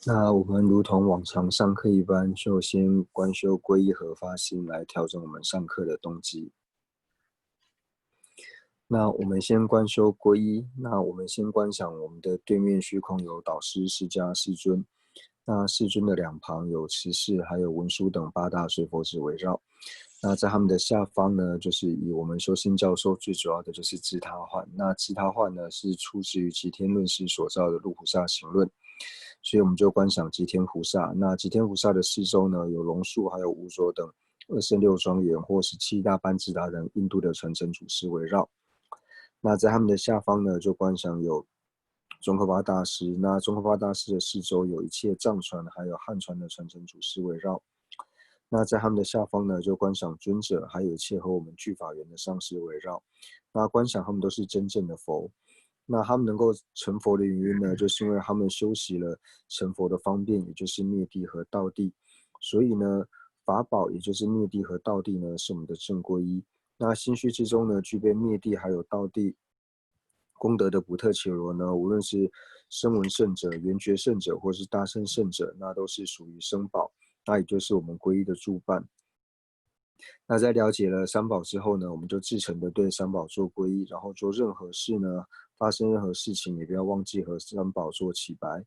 那我们如同往常上课一般，就先观修皈依和发心来调整我们上课的动机。那我们先观修皈依，那我们先观想我们的对面虚空有导师释迦世尊，那世尊的两旁有持世还有文殊等八大水佛子围绕。那在他们的下方呢，就是以我们修心教授最主要的就是自他幻。那自他幻呢，是出自于吉天论师所造的《入菩萨行论》，所以我们就观想吉天菩萨。那吉天菩萨的四周呢，有龙树还有无所等26庄严或17大班智达等印度的传承祖师围绕。那在他们的下方呢，就观想有宗喀巴大师。那宗喀巴大师的四周有一切藏传还有汉传的传承祖师围绕。那在他们的下方呢，就观想尊者，还有一切和我们具法缘的上师围绕。那观想他们都是真正的佛。那他们能够成佛的原因呢，就是因为他们修习了成佛的方便，也就是灭地和道地。所以呢，法宝也就是灭地和道地呢，是我们的正皈依。那心虚之中呢，具备灭地还有道地功德的补特伽罗呢，无论是声闻圣者、缘觉圣者，或是大乘圣者，那都是属于生宝，那也就是我们皈依的助伴。那在了解了三宝之后呢，我们就至诚的对三宝做皈依，然后做任何事呢，发生任何事情也不要忘记和三宝做祈白。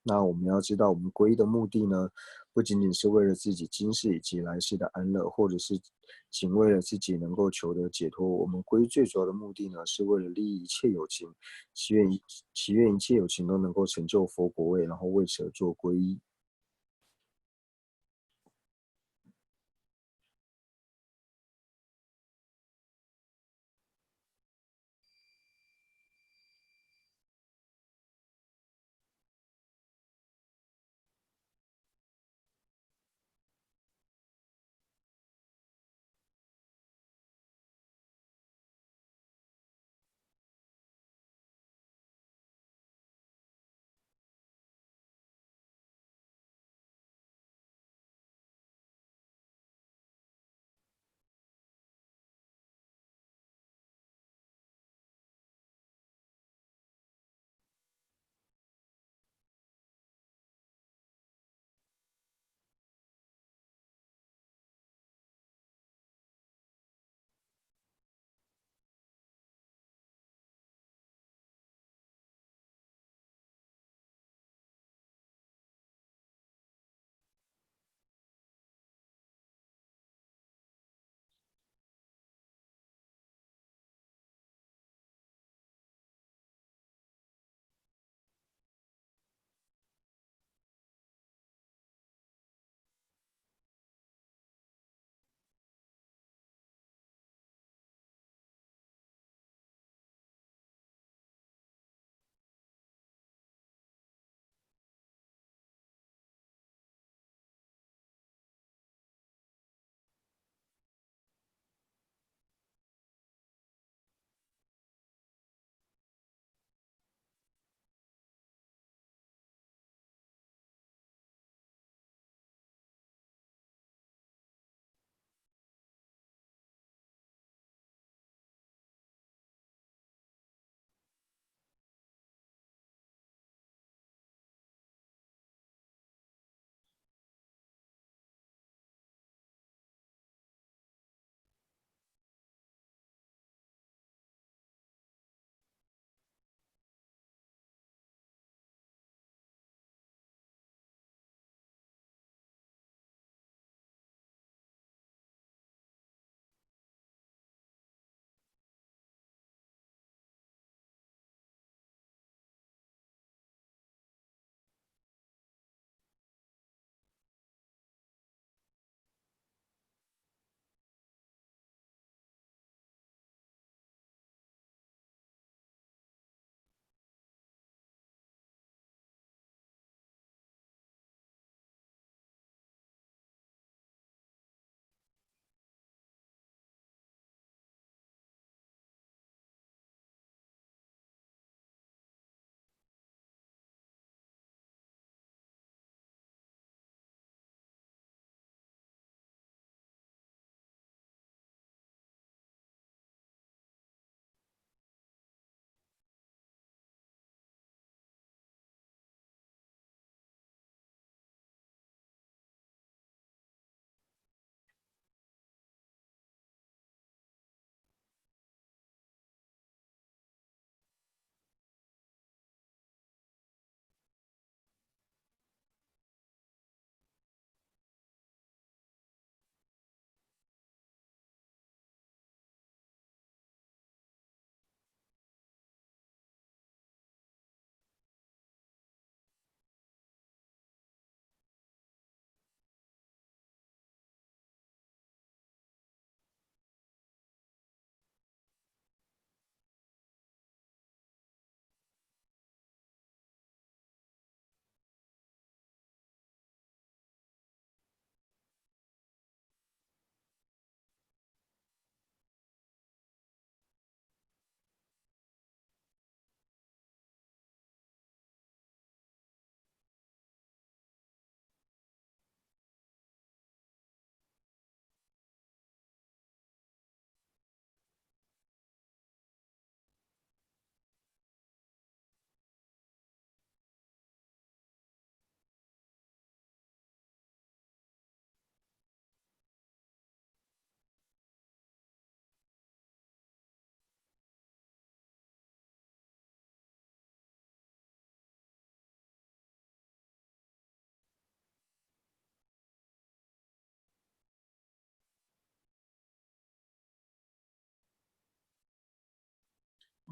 那我们要知道，我们皈依的目的呢，不仅仅是为了自己今世以及来世的安乐，或者是仅为了自己能够求得解脱。我们皈依最主要的目的呢，是为了利益一切有情，祈愿一切有情都能够成就佛果位，然后为此而做皈依。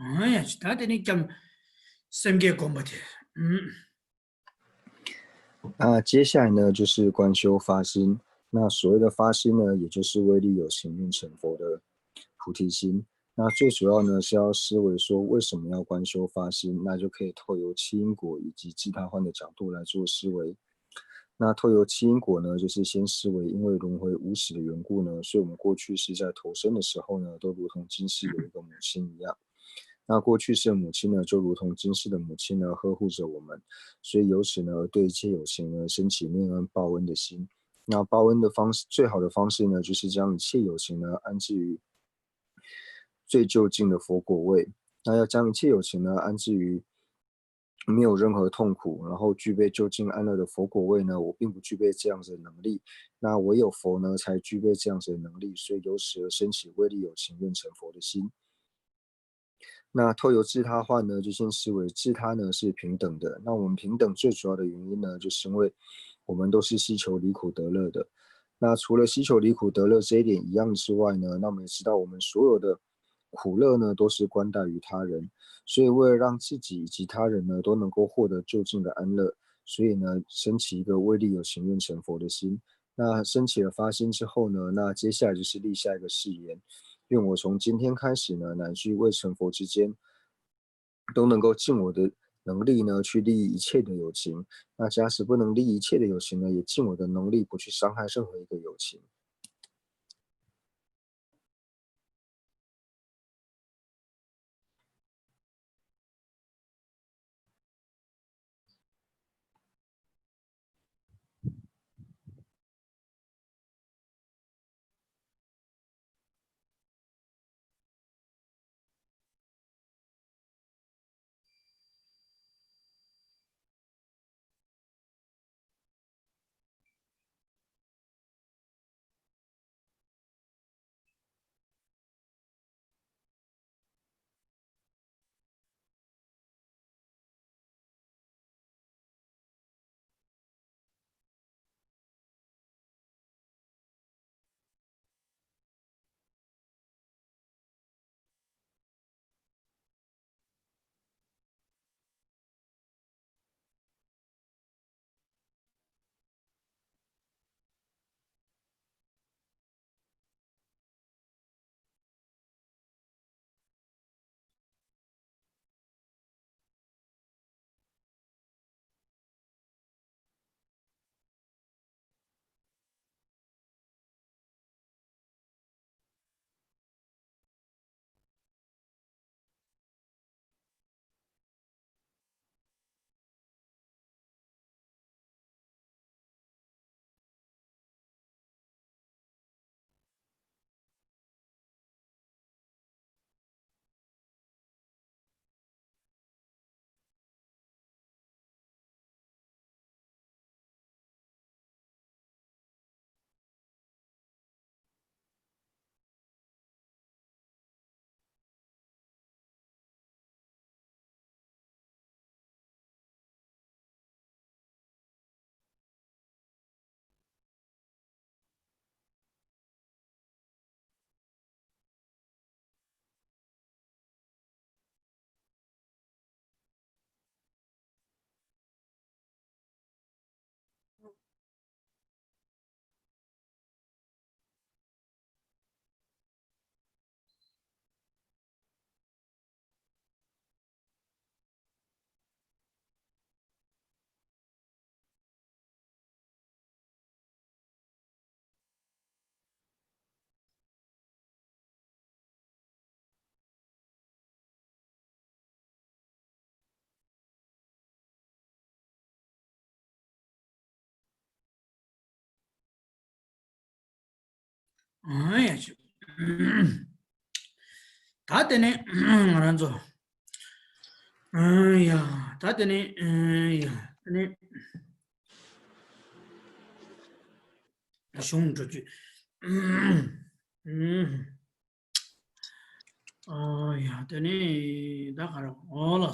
哎呀，他的你讲生给公不的，那接下来呢，就是观修发心。那所谓的发心呢，也就是为利有情愿成佛的菩提心。那最主要呢，是要思维说为什么要观修发心，那就可以透由七因果以及自他换的角度来做思维。那透由七因果呢，就是先思维，因为轮回无始的缘故呢，所以我们过去是在投生的时候呢，都如同今世有一个母亲一样。那过去世的母亲呢，就如同今世的母亲呢，呵护着我们，所以由此呢，对一切有情呢，升起念恩报恩的心。那报恩的方式，最好的方式呢，就是将一切有情呢，安置于最就近的佛果位。那要将一切有情呢，安置于没有任何痛苦，然后具备就近安乐的佛果位呢，我并不具备这样子的能力。那唯有佛呢，才具备这样子的能力，所以由此而升起为利有情愿成佛的心。那透由自他换呢，就先思维自他呢是平等的。那我们平等最主要的原因呢，就是因为我们都是希求离苦得乐的。那除了希求离苦得乐这一点一样之外呢，那我们也知道我们所有的苦乐呢都是关待于他人，所以为了让自己以及他人呢都能够获得就近的安乐，所以呢升起一个为利有情愿成佛的心。那升起了发心之后呢，那接下来就是立下一个誓言。愿我从今天开始呢，乃至未成佛之间，都能够尽我的能力呢，去利益一切的有情。那假使不能利益一切的有情呢，也尽我的能力不去伤害任何一个有情。哎呀，他的呢，俺做，哎呀，他的呢，哎呀，那凶出去，哎呀，这里那还是好了，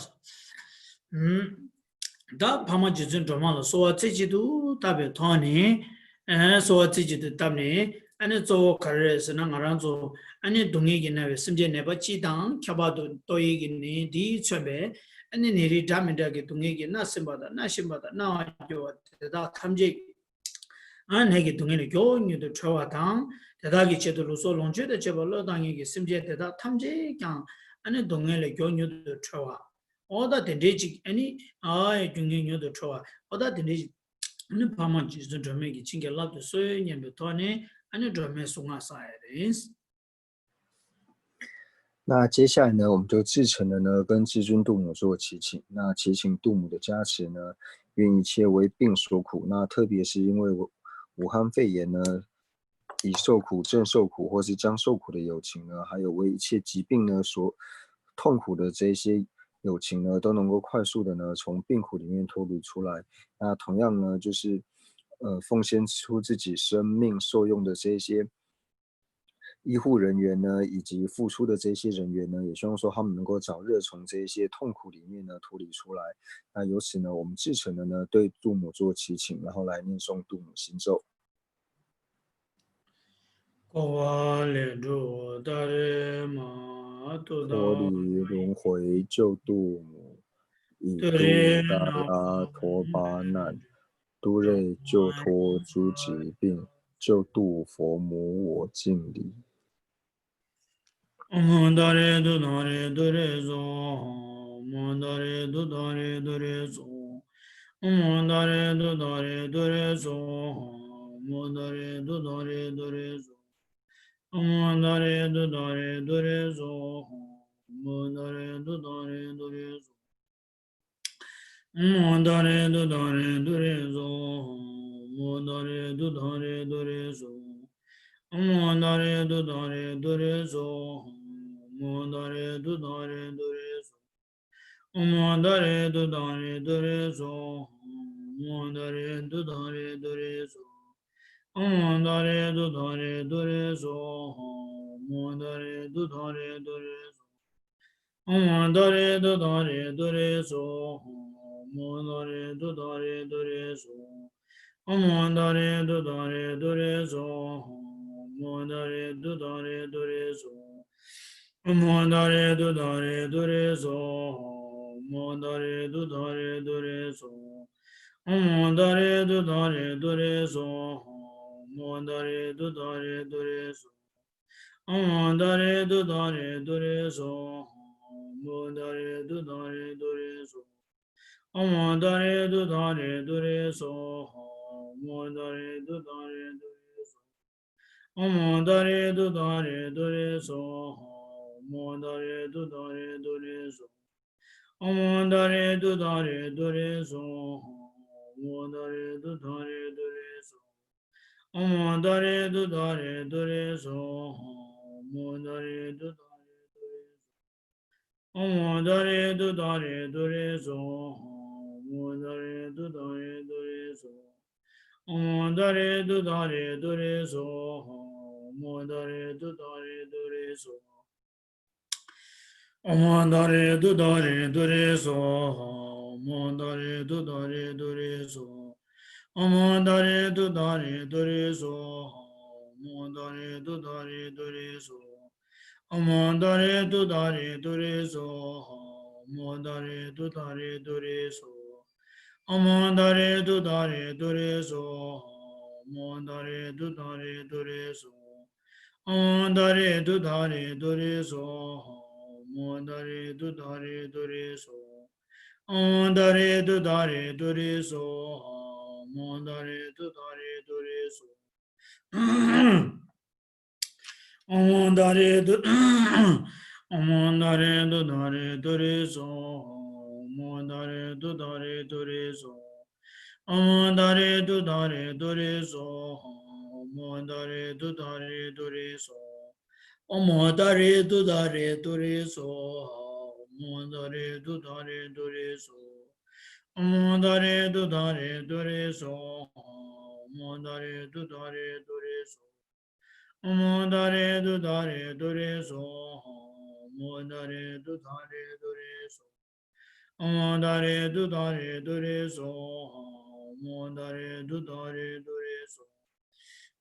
다 파마 지진 좀만 소 제지도 답에 토니 에 소지지도 답니 ane zo karres na ngaran zo ane dungi gi na simje ne ba chi dang khaba do toyi gi ni di chebe ane neri damida gi dungi gi na simba da na yo da thamje ane gi dungi ne gyo nyu do chwa dang da gi che do lo so long che de che ba lo dang gi simje de da thamje kyang ane dungi le gyo nyu do chwa oda de ji ani ai dungi nyu do chwa oda de ji ane pama ji zo drame gi chinge la do so nyen do to ne ane drame sunga sa is 那接下来呢，我们就至诚的呢跟至尊度母做祈请。那祈请度母的加持呢，愿一切为病所苦。那特别是因为武汉肺炎呢，已受苦、正受苦或是将受苦的友情呢，还有为一切疾病呢所痛苦的这些友情呢，都能够快速的呢从病苦里面脱离出来。那同样呢，就是奉献出自己生命受用的这些医护人员呢，以及付出的这些人员呢，也希望说他们能够早日从这些痛苦里面呢脱离出来。那由此呢，我们至诚的呢对度母做祈请，然后来念诵度母心咒。脱离轮回救度母，以度大拉陀巴难，都瑞救脱诸疾病，救度佛母我敬礼。Mandare do dare dore zo, mandare do dare dore zo, mandare do dare dore zo, mandare do dare dore zo, mandare do dare dore zo, mandare do dare dore zo, mandare do dare dore zo, mandare do dare dore zo. Mandare do dare dore zo, mandare do dare dore zo, mandare do dare dore zo, mandare do dare dore zo, mandare do dare dore zo, mandare do dare dore zo, mandare do dare dore zo, mandare do dare dore zo, mandare do dare dore zo. Mandare do dare dore zo, mandare do dare dore zo, mandare do dare dore zo, mandare do dare dore zo, mandare do dare dore zo, mandare do dare dore zo, mandare do dare dore zo, mandare do dare dore zo, mandare do dare dore Mandare do dare dore so, mandare do dare dore so, mandare do dare dore so, mandare do dare dore so, mandare do dare dore so, mandare do dare dore so, mandare do dare dore so, mandare do dare dore so, mandare do dare dore so. Mandare do dare dore so, mandare do dare dore so, mandare do dare dore so, mandare do dare dore so, mandare do dare dore so, mandare do dare dore so, mandare do dare dore so, mandare do dare dore so, mandare do dare dore so. Mandare do dare dore so, mandare do dare dore so, mandare do dare dore so, mandare do dare dore so, mandare do mandare do dare dore so, mandare do dare dore so, mandare do dare dore so, mandare do dare dore so. Mandare do dare dore so, mandare do dare dore so, mandare do dare dore so, mandare do dare dore so, mandare do dare dore so, mandare do dare dore so, mandare do dare dore so, mandare do dare dore so.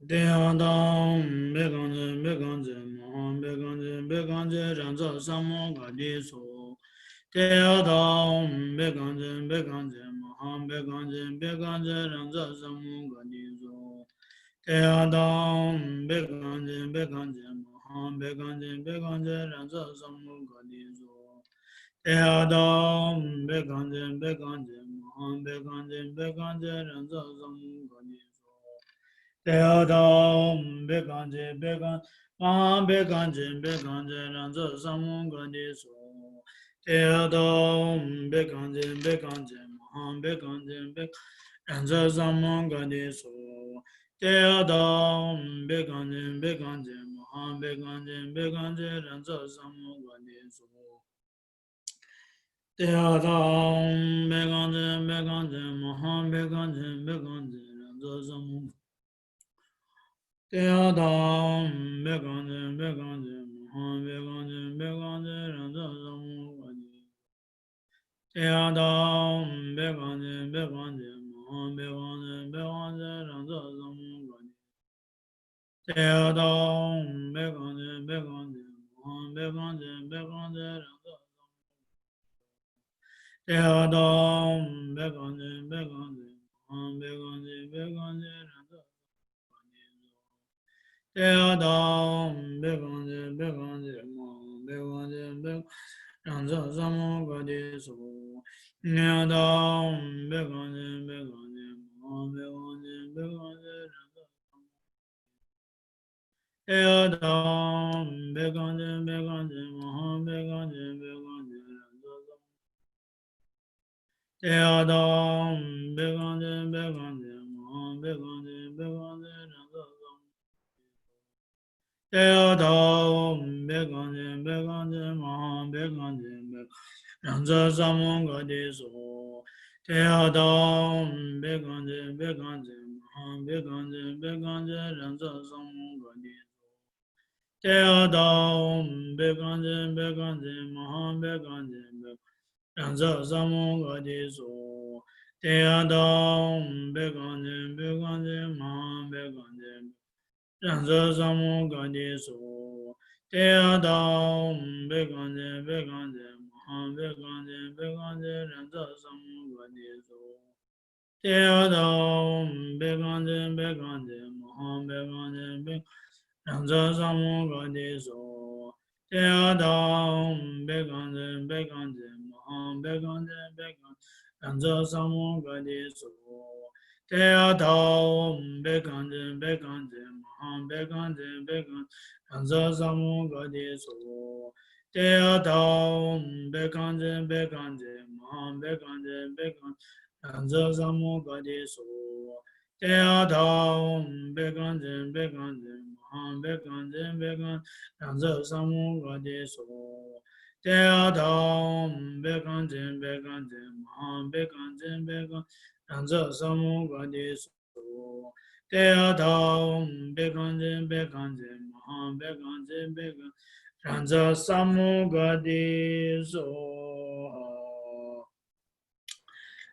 Deadam Bekanje Bekanje Maham Bekanje Bekanje Ranza Samo Gadi So Deadam Bekanje Bekanje Maham Bekanje Bekanje Ranza Samo Gadi So Deadam Bekanje Bekanje Maham Bekanje Bekanje Ranza Samo Gadi So Deadam Bekanje Bekanje Maham Bekanje Bekanje Ranza Samo Gadi So Deodam Bekanje Bekan Maham Bekanje Bekanje Ranza Samun Gandhi So Deodam Bekanje Bekanje Maham Bekanje Bek Ranza Samun Gandhi So Deodam Bekanje Bekanje Maham Bekanje Bekanje Ranza Samun Gandhi So Deodam Bekanje Bekanje Maham Bekanje Bekanje Ranza Samun Deodam Bekanje Bekanje Maham Bekanje Bekanje Ranza Samu Gadi Deodam Bekanje Bekanje Maham Bekanje Bekanje Ranza Samu Gadi Deodam Bekanje Bekanje Maham Bekanje Bekanje Ranza Deodam Bekanje Bekanje Maham Bekanje Bekanje Ranza Deodam Bekanje Bekanje Maham Bekanje Bekanje Ranza Samu Gadi So Deodam Bekanje Bekanje Maham Bekanje Bekanje Ranza Deodam Bekanje Bekanje Maham Bekanje Bekanje Ranza Deodam Bekanje Bekanje Maham Bekanje Bekanje Ranza Deodam Bekanje Bekanje Maham Bekanje Bekanje Ranza Samu Gadi So Deodam Bekanje Bekanje Maham Bekanje Bekanje Ranza Samu Gadi So Deodam Bekanje Bekanje Maham Bekanje Bekanje Ranza Samu Gadi So Deodam Bekanje Bekanje Maham Bekanje Ranza Samu Gadi So Deodam Bekanje Bekanje Maham Bekanje Bekanje Ranza Samu Gadi So Deodam Bekanje Bekanje Maham Bekanje Bekanje Ranza Samu Gadi So Deodam Bekanje Bekanje Maham Bekanje Bekanje Ranza Samu Gadi So Deodam Bekanje Bekanje Maham Bekanje Bekanje Ranza Samu Gadi So Deodam Bekanje Bekanje Maham Bekanje Bekanje Ranza Samu Gadi So Deodam Bekanje Bekanje Maham Bekanje Bekanje Ranza Samu Gadi So Deodam Bekanje Bekanje Maham Bekanje Bekanje Ranza Samu Gadi So Deodam Bekanje Bekanje Maham Bekanje Bekanje Ranza Samu Gadi So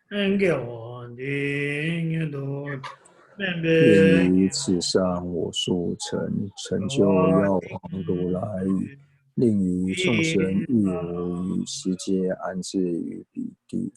愿以此上我速成，成就药王如来语，令于众生亦无于世界安置于彼地。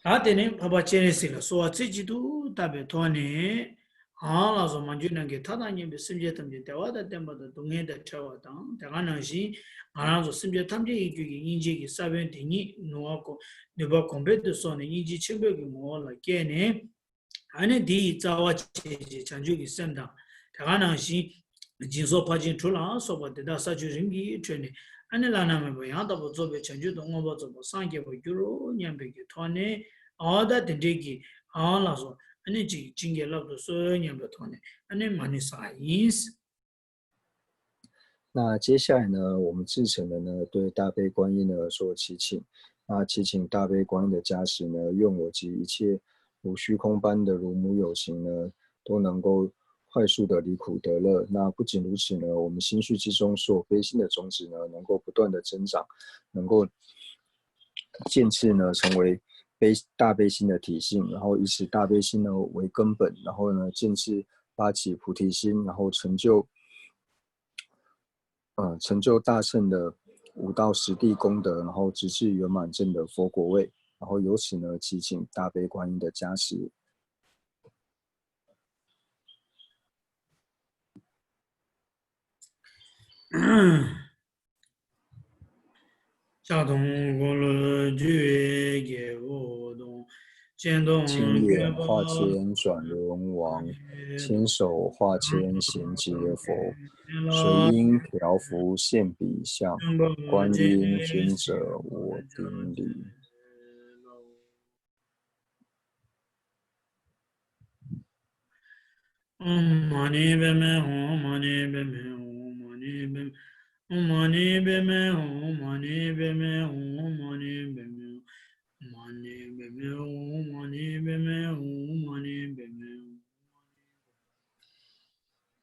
Tene Papa Chene Sila So Chichidu Tabe Tone Lazo Manjunange Tadanya Simja Tamji Tawada Temba the Dunga the Tawatan, Taganashi, Anazo Simja Tamji Inji Saben Tini, Noako, Neba Compet the Son, Inji Chimberg Mola Kene, Ane Di Zawa Chanjugi Senda, Taganashi, Jinso Pajin Tula, so what the Dasaju Ringi Training. Anelana Yada Bozobe Chanju Dongo Sanke Euro, Yambeki Tone, all that the diggy, all also, energy, Jingle of the Soul, Yambatone, and then money science. 那接下来呢，我们至诚的呢，对大悲观音呢说祈请。那祈请大悲观音的加持呢，愿我及一切如虚空般的如母有情呢，都能够快速的离苦得乐。那不仅如此呢，我们心绪之中所有悲心的种子呢，能够不断的增长，能够渐次呢成为大悲心的体性，然后以此大悲心呢为根本，然后呢见识发起菩提心，然后成就大乘的五道十地功德，然后直至圆满正的佛果位，然后由此呢祈请大悲观音的加持。下通过了觉给我动，见动亲眼觉报，化千转轮王，亲手化千贤劫佛，随因调伏现彼相，观音听者我顶礼。mani beme hum mani beme hum mani beme mani beme hum mani beme hum mani beme mani beme hum mani beme hum mani beme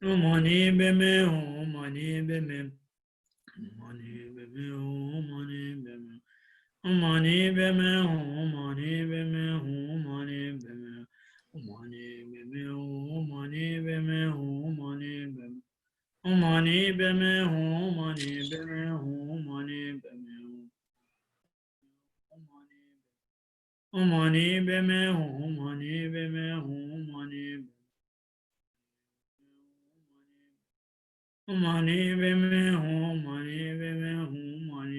mani beme hum mani beme mani beme hum mani beme mani beme hum mani beme hum mani beme mani beme hum mani beme hum mani beme mani beme hum mani beme hum mani beme mani beme hum mani beme hum mani mani beme hum mani beme hum mani beme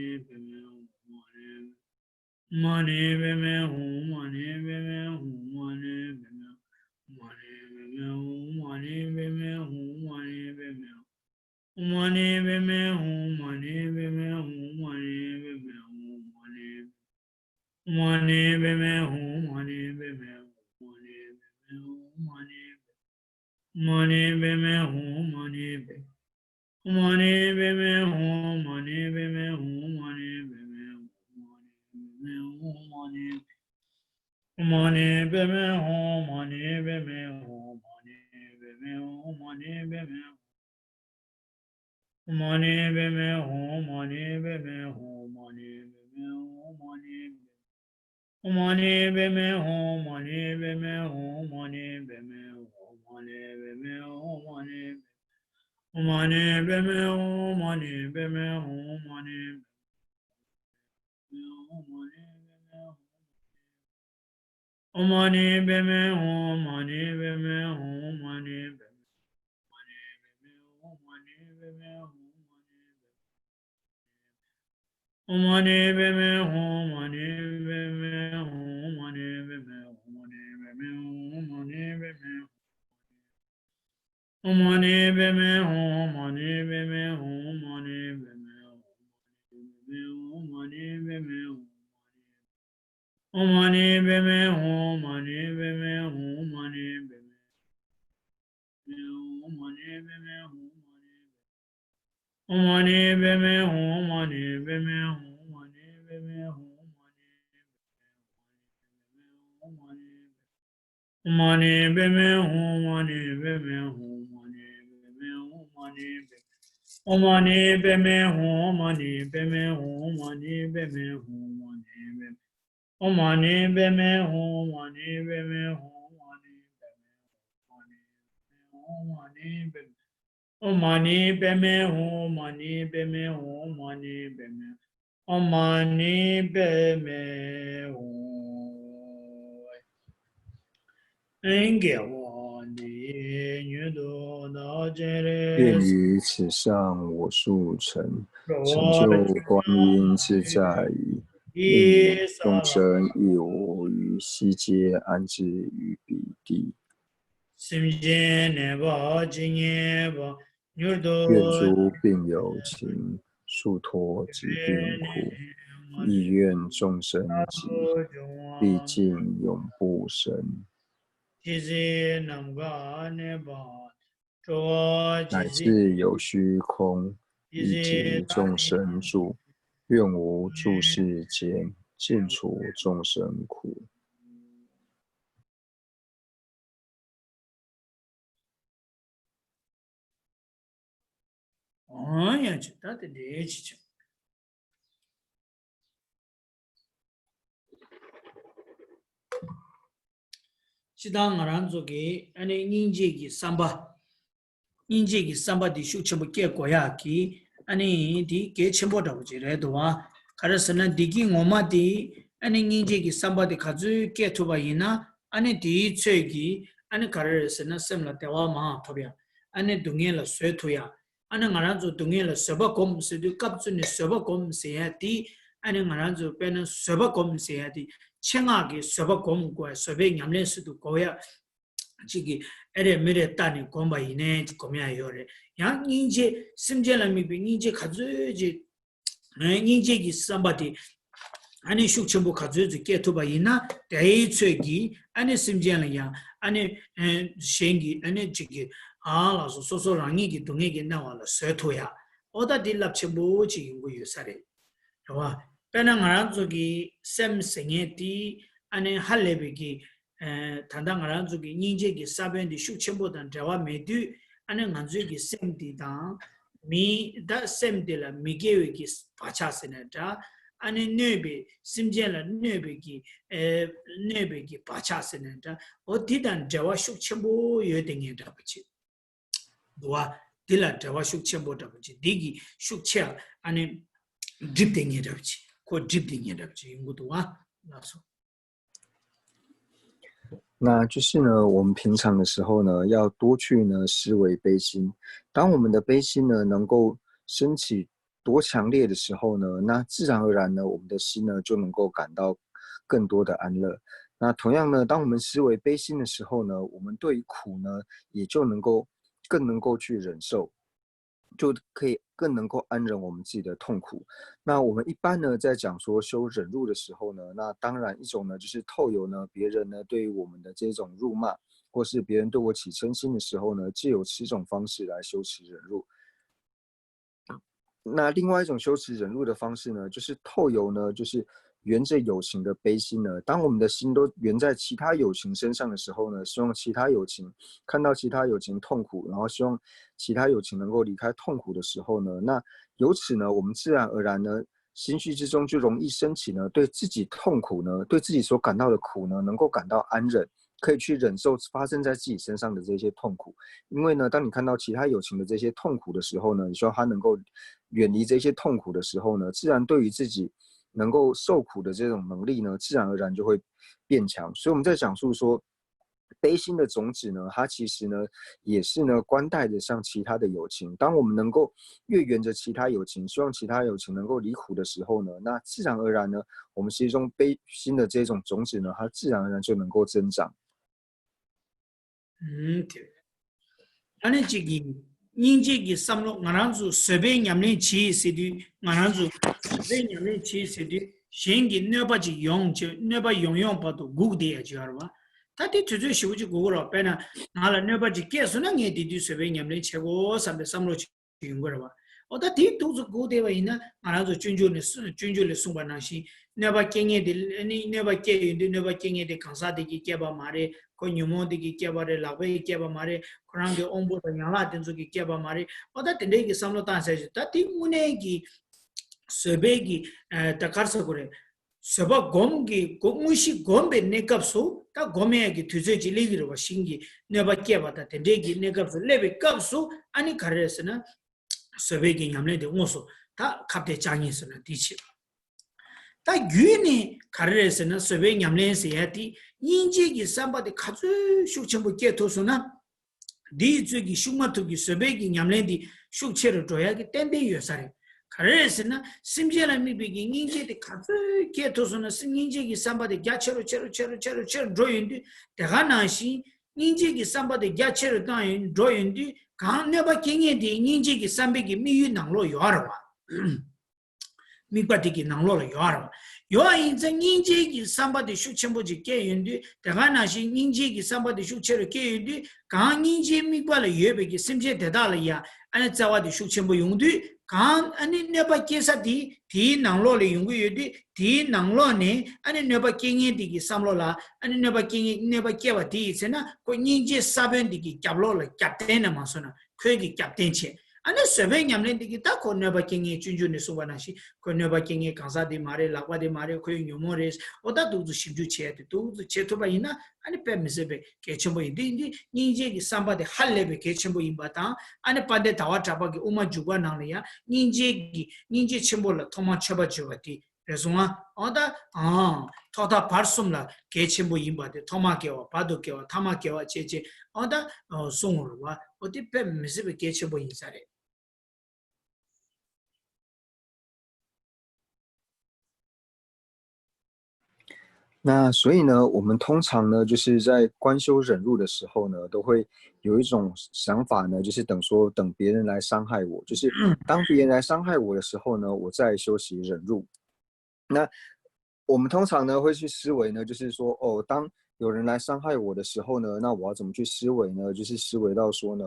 mani beme hum mani beme hum mani beme mani beme hum mani beme hum mani beme mani beme hum mani beme hum mani beme hum mani beme hum mani beme mani beme hum mani beme mani beme hum mani beme hum mani beme mani beme hum mani beme hum mani beme hum mani beme mani beme hum mani beme hum mani beme hum mani beme hum mani beme hum mani beme hum mani beme hum mani beme hum mani beme hum mani mani beme hum mani beme hum mani mani beme hum mani beme hum mani beme hum mani beme mani beme hum mani beme hum mani beme mani beme mani beme hum mani beme hum mani beme mani beme hum mani beme hum mani beme hum mani beme hum mani beme hum mani beme hum mani beme hum mani mani beme hum mani beme hum mani beme hum mani beme mani beme hum mani beme hum mani beme mani beme hum mani beme hum mani beme mani beme hum enге我的女多大杰愿嘞，于此上我速成，成我就观音自在于应与一众萨拉生亦我于悉皆安置于彼地。心间念吧，今念吧，女愿多诸病有情，速脱疾病苦；亦愿众生疾，毕竟永不生。其实能个念吧，说其乃实至有虚空，其以实大及众生住，愿无诸世间，尽除众生苦。哎呀，这到底得去。 시당 알란족이 아니 인지기 삼바 인지기 삼바디 슈첨부 깨고야기 아니 디 개첨보다고 지래도와 가르스는 디기 오마디 아니 인지기 삼바디 가주 깨토바이나 아니 디 최기 아니 가르스는 셈라 대와마 토비야 아니 동해라 쇠토야 아니 알란족 동해라 서바곰스디 갑준이 서바곰세야디 아니 알란족 빼는 서바곰세야디 청하게 서바곰과 서베 냠레스도 고야 지기 에레 미레 따니 곰바이네 고미야 요래 양 인제 심제라미 인제 가져지 인제기 somebody 아니 슈첨부 가져지 깨토바이나 대이츠기 아니 심제라야 아니 셴기 아니 지기 알아서 소소랑이기 동에게 나와라 쇠토야 어다 딜랍체부 지긴고 요사래 와 빼나가라 저기 샘생에티 아니 할레비기 단당하는 쪽이 인제기 사변디 슈첨보단 대화 메디 아니 간주기 셈디다 미다 셈딜라 미게위기 파차스네다 아니 네비 심젤라 네비기 네비기 파차스네다 어디단 대화 슈첨보 여등이다 버치 도와 딜라 대화 슈첨보다 버치 디기 슈체 아니 딥딩이다 버치 고 딥딩이다 버치 이것도와 나서那就是呢，我们平常的时候呢，要多去呢思维悲心。当我们的悲心呢能够升起多强烈的时候呢，那自然而然呢，我们的心呢就能够感到更多的安乐。那同样呢，当我们思维悲心的时候呢，我们对于苦呢也就更能够去忍受，就可以更能够安忍我们自己的痛苦。那我们一般呢，在讲说修忍辱的时候呢，那当然一种呢，就是透由呢别人呢对于我们的这种辱骂，或是别人对我起嗔心的时候呢，藉由此种方式来修持忍辱。那另外一种修持忍辱的方式呢，就是透由呢，就是缘着有情的悲心呢。当我们的心都缘在其他有情身上的时候呢，希望其他有情看到其他有情痛苦，然后希望其他有情能够离开痛苦的时候呢，那由此呢，我们自然而然呢，心绪之中就容易升起呢，对自己痛苦呢，对自己所感到的苦呢，能够感到安忍。可以去忍受发生在自己身上的这些痛苦，因为呢，当你看到其他有情的这些痛苦的时候呢，你希望他能够远离这些痛苦的时候呢，自然对于自己能够受苦的这种能力呢，自然而然就会变强。所以我们在讲述说，悲心的种子呢，它其实呢也是呢关带着像其他的有情。当我们能够越缘着其他有情，希望其他有情能够离苦的时候呢，那自然而然呢，我们心中悲心的这种种子呢，它自然而然就能够增长。对。아니 지기 인지기 삼로 나란주 세베 냠네 치시디 나란주 세베 냠네 치시디 셴기 네바지 용제 네바 용용 봐도 구디야 지어봐 다티 주주 시우지 고거로 빼나 나라 네바지 깨서는 얘디디 세베 냠네 최고 삼베 삼로 지은 거라 어다 디 도주 고데와 있나 나란주 준줄레 송바나시 네바 깽에디 네바 깨인데 네바 깽에디 강사디기 깨바 말에 कोन्युमोदिकी क्या बारे लावे क्या बारे कुरांगे ओंबो तंयाला तेंसुकी क्या बारे ओदा तेंडेकी समलोता से तति मुनेकी सेबेकी तकारसकुरे सब गोमकी गोमुशी गोमबे नेकपसु ता गोमेकी तुजेजी लेगिरो शिंगी नेबा क्या बाता तेंडेकी नेकपसु लेबे कपसु आनी करेसना सेबेकी 냠ले दे ओसो ता खापते चांगीसना दिछि 다 유니 가르에서는 서베 냠렌스 야티 인지기 삼바데 가주 슈첨부 깨토스나 디즈기 슈마토기 서베기 냠렌디 슈체를 줘야기 땐데 요사래 가르에서는 심제라미 비기 인지데 가주 깨토스나 인지기 삼바데 야체로 체로 줘인디 대가나시 인지기 삼바데 야체로 다인 줘인디 강내바 킹에디 인지기 삼베기 미유낭로 요아라와 미과디기 낭로로 요아라 요아인자 인지기 삼바디 슈첨보지 깨윤디 대가나시 인지기 삼바디 슈체로 깨윤디 강인지 미과를 예베기 심제 대달이야 아니 자와디 슈첨보 용디 강 아니 네바 깨사디 디 낭로를 용구유디 디 낭로네 아니 네바 깽이디기 삼로라 아니 네바 깽이 네바 깨와디 있으나 고 인지 사변디기 캡로를 캡텐나 마소나 그게 캡텐체 ane sebe nyamne diki ta ko ne ba kingi chunju ne suba na shi ko ne ba kingi kansa de mare lakwa de mare ko nyomo res oda du du shibju che de du du che to ba ina ane pe misebe ke chembo indi ninje ki samba de halle be ke chembo imba ta ane pande dawa taba ki uma juba na ya ninje chembo la thoma chaba jogati rezuma oda thoda parsum la ke chembo imba de thoma ke wa padu ke wa thama ke wa cheche oda songro wa oti pe misebe ke chembo insare那所以呢，我们通常呢，就是在观修忍辱的时候呢，都会有一种想法呢，就是等别人来伤害我，就是当别人来伤害我的时候呢，我再修习忍辱。那我们通常呢会去思维呢，就是说，当有人来伤害我的时候呢，那我要怎么去思维呢？就是思维到说呢，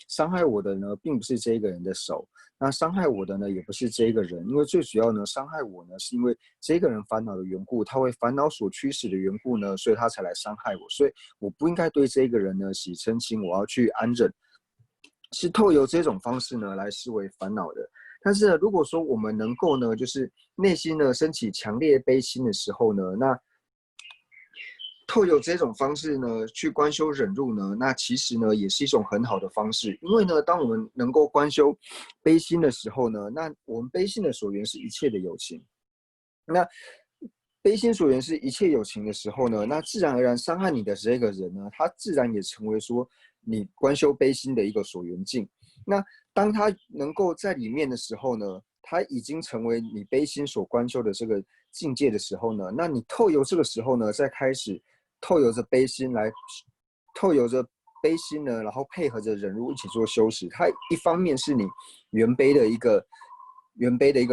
伤害我的呢，并不是这个人的手，那伤害我的呢，也不是这个人，因为最主要呢，伤害我呢，是因为这个人烦恼的缘故，他为烦恼所驱使的缘故呢，所以他才来伤害我，所以我不应该对这个人呢起嗔心，我要去安忍，是透由这种方式呢来思维烦恼的。但是呢，如果说我们能够呢，就是内心呢升起强烈悲心的时候呢，那透由这种方式呢去观修忍辱呢，那其实呢也是一种很好的方式。因为呢，当我们能够观修悲心的时候呢，那我们悲心的所缘是一切的有情。那悲心所缘是一切有情的时候呢，那自然而然伤害你的这个人呢，他自然也成为说你观修悲心的一个所缘境。那当他能够在里面的时候呢，他已经成为你悲心所观修的这个境界的时候呢，那你透由这个时候呢，再开始透由着悲心来，透由着悲心呢，然后配合着忍辱一起做修持。它一方面是你缘悲的一个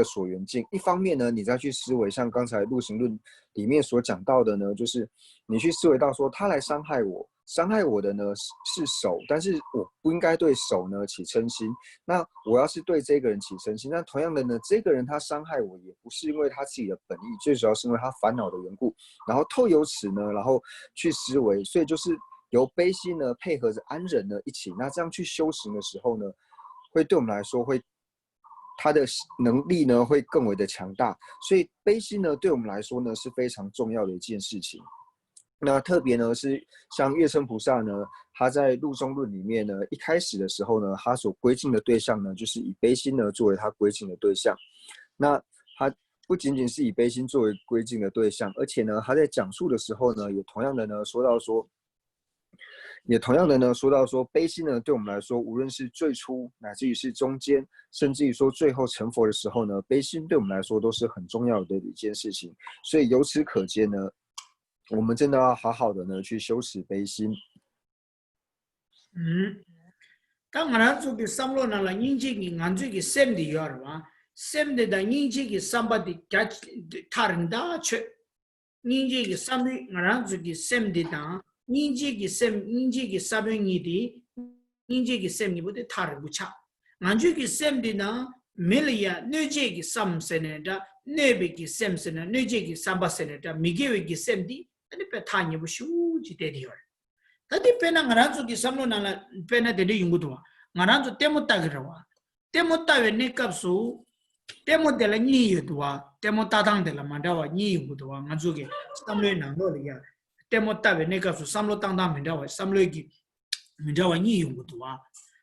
所缘境，一方面呢，你再去思维，像刚才入行论里面所讲到的呢，就是你去思维到说，他来伤害我。伤害我的呢是手，但是我不应该对手呢起嗔心。那我要是对这个人起嗔心，那同样的呢，这个人他伤害我也不是因为他自己的本意，最主要是因为他烦恼的缘故。然后透由此呢，然后去思维，所以就是由悲心呢配合着安忍呢一起，那这样去修行的时候呢，会对我们来说他的能力呢会更为的强大。所以悲心呢对我们来说呢是非常重要的一件事情。那特别呢是像月称菩萨呢，他在入中论里面呢，一开始的时候呢，他所归敬的对象呢，就是以悲心呢作为他归敬的对象。那他不仅仅是以悲心作为归敬的对象，而且呢，他在讲述的时候呢，也同样的呢说到说，悲心呢对我们来说，无论是最初乃至于是中间，甚至于说最后成佛的时候呢，悲心对我们来说都是很重要的一件事情。所以由此可见呢，我们真的要好好的呢去修持悲心。当然做个三罗那了，人家个俺做个三的样吧，三的人家个三把的加他人大去，人家个三的俺做个三的当，人家个三的你的，人家个三你不得他人不差，俺做个三的呢，没了呀，人家个三生的，那边个三生的，人家个三把生的，没给个三的，那别他你不修就得的样。Tadi pena ngaranzo ki samlo nala pena tedi yungutua. Ngaranzo temo tagirawa. Temo tawe ne kapsu, temo de la nyi yutua, temo tatang de la mandawa nyi yungutua. Nganzo ki samlo nanglo liya. Temo tawe ne kapsu, samlo tangtang mandawa, samlo ki mandawa nyi yungutua.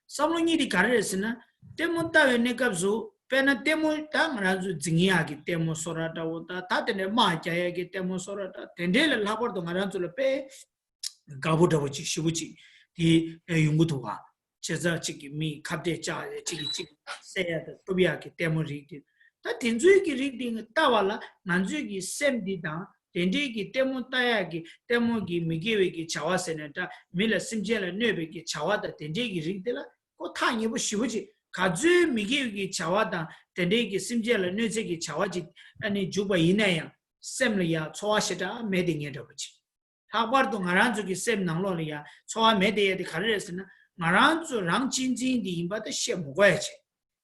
Samlo nyi di karesina, temo tawe ne kapsu, pena temo ta ngaranzo zingiya ki temo sorata wota, tatene maa jaya ki temo sorata. Tendele lapor to ngaranzo le pe, 가보다보지 시부지 이 연구도가 제자 지기 미 갑대자 지기 세야도 또비하기 때문에 다 된주기 리딩 따와라 난주기 셈디다 된주기 때문 따야기 때문기 미게위기 자와세는다 밀라 심제라 뇌베기 자와다 된주기 리딩라 고 타니부 시부지 가주 미게위기 자와다 된주기 심제라 뇌제기 자와지 아니 주바 이내야 셈리야 초아시다 메딩에도 보지 하버도 ngaranzu ki sem nanglo liya chowa mede de kharesna ngaranzu rang jinjin di imba de she mo gwa che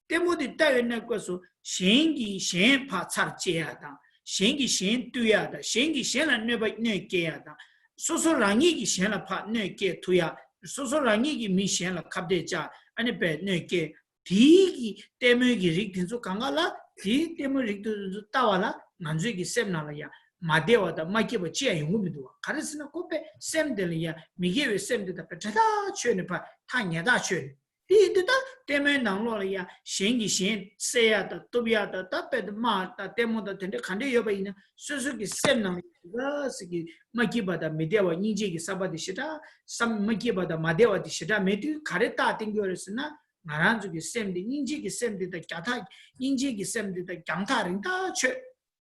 temo de ta yen na ko so shen gi shen pha char che ya da shen gi shen tu ya da shen gi shen la ne ba ne ke ya da so so rang gi shen la pha ne ke tu ya so so rang gi mi shen la khap de cha ane pe ne ke 디기 때문에 릭든소 강가라 디 때문에 릭든소 따와라 만주기 셈나라야 마데와다 마이케버 지야 용음이도 가르스나 코페 셈들이야 미게웨 셈들다 페타다 쳬네파 타냐다 쳬 디드다 때문에 나로라야 신기 신 세야다 또비야다 따페드 마다 때모다 텐데 칸데 여바이나 수수기 셈나 가스기 마키바다 미데와 니지기 사바디시다 삼 마키바다 마데와디시다 메디 가레타 땡겨르스나 나란주기 셈디 인지기 셈디다 갸타 인지기 셈디다 강타링다 쳬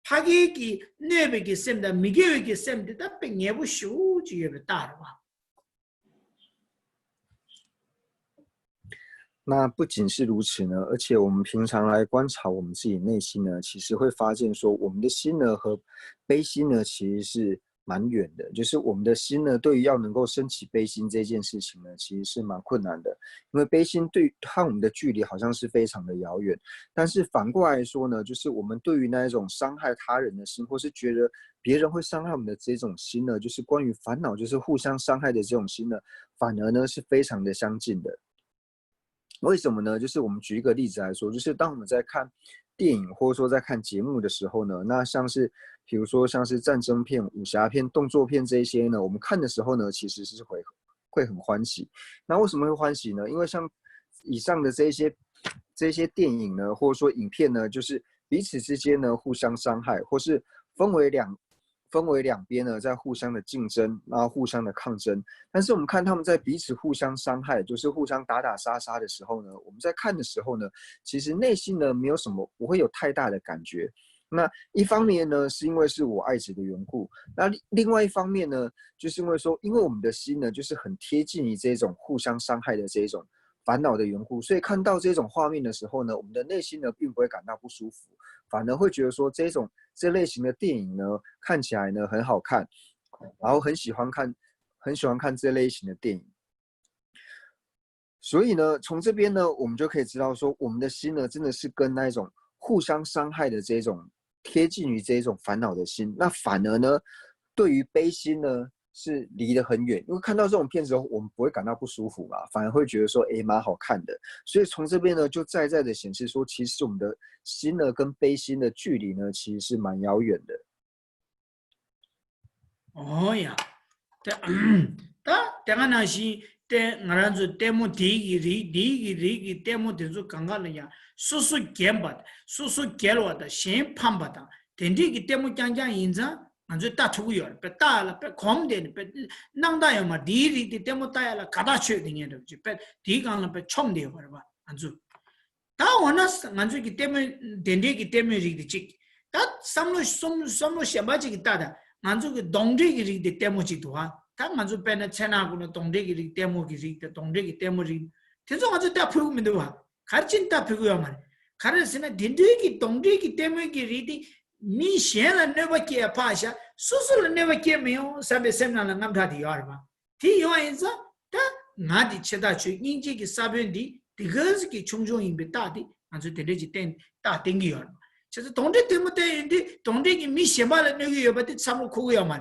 파기기 네베기 셈다 미게웨기 셈디다 뺑예부 슈지예베 따르와 那不仅是如此呢，而且我们平常来观察我们自己内心呢，其实会发现说，我们的心呢和悲心呢其实是蛮远的。就是我们的心呢，对于要能够升起悲心这件事情呢，其实是蛮困难的。因为悲心对和我们的距离好像是非常的遥远。但是反过来说呢，就是我们对于那一种伤害他人的心，或是觉得别人会伤害我们的这种心呢，就是关于烦恼，就是互相伤害的这种心呢，反而呢是非常的相近的。为什么呢？就是我们举一个例子来说，就是当我们在看电影或者说在看节目的时候呢，那像是比如说像是战争片、武侠片、动作片这一些呢，我们看的时候呢，其实是会很欢喜。那为什么会欢喜呢？因为像以上的这些电影呢，或者说影片呢，就是彼此之间呢互相伤害，或是分为两边呢在互相的竞争，然后互相的抗争。但是我们看他们在彼此互相伤害，就是互相打打杀杀的时候呢，我们在看的时候呢，其实内心呢没有什么，不会有太大的感觉。那一方面呢，是因为是我爱子的缘故；那另外一方面呢，就是因为说，因为我们的心呢，就是很贴近于这种互相伤害的这种烦恼的缘故，所以看到这种画面的时候呢，我们的内心呢，并不会感到不舒服，反而会觉得说，这类型的电影呢，看起来呢很好看，然后很喜欢看这类型的电影。所以呢，从这边呢，我们就可以知道说，我们的心呢，真的是跟那一种互相伤害的这种贴近于这种烦恼的心，那反而呢，对于悲心呢是离得很远，因为看到这种片子后，我们不会感到不舒服嘛，反而会觉得说，哎，蛮好看的。所以从这边呢，就在的显示说，其实我们的心呢跟悲心的距离呢，其实是蛮遥远的。哦呀，但那是แต่งานจุดเต็มดีเต็มที่จุดกังกันเลย呀สุดเก็บบัดสุดเก็บวัดเสียงพันบัดแต่ที่กิเต็มจังอินซ่ามันจุดตัดทุกอย่างเป็นตาละเป็นคอมเดนเป็นนั่งได้ยังมาดีเต็มตายละกระดาษเชื่อดิ่งเดียวจุดเป็นดีกันละเป็นช่องเดียวกันว่ามันจุดถ้าวันนั้นมันจุดกิเต็มกิเต็มดีจิกถ้าสำหรับเสียบ้าจิกตาดมันจุดดงดีกิเต็มจิตตัวถ้ามันจะเป็นเช่นนั้นตรงเด็กที่เต็มกิริกตรงเด็กที่เต็มริกที่ส่งมันจะตัดผิวมันดูว่าขาดจินตัดผิวยังไงขาดสิ่งนั้นดินดีที่ตรงเด็กที่เต็มกิริกที่มีเสียงแล้วเนื้อกี้พัชชาสุดๆแล้วเนื้อกี้ไม่เอาสับเส้นนั้นงามท่าที่ยอร์มาที่ยอร์อินซ่าถ้างานที่เชื่อได้ช่วยยิ่งจีกิสับเป็นดีที่เกิดกิชงอินเบต้าที่มันจะเด็กที่เต็มตาเต็งยอร์มาฉะนั้นตรงเด็กเต็มแต่อินที่ตรงเด็กที่มีเสียงแล้วเนื้อกี้ยอร์มาที่สามลูกคู่ยังไง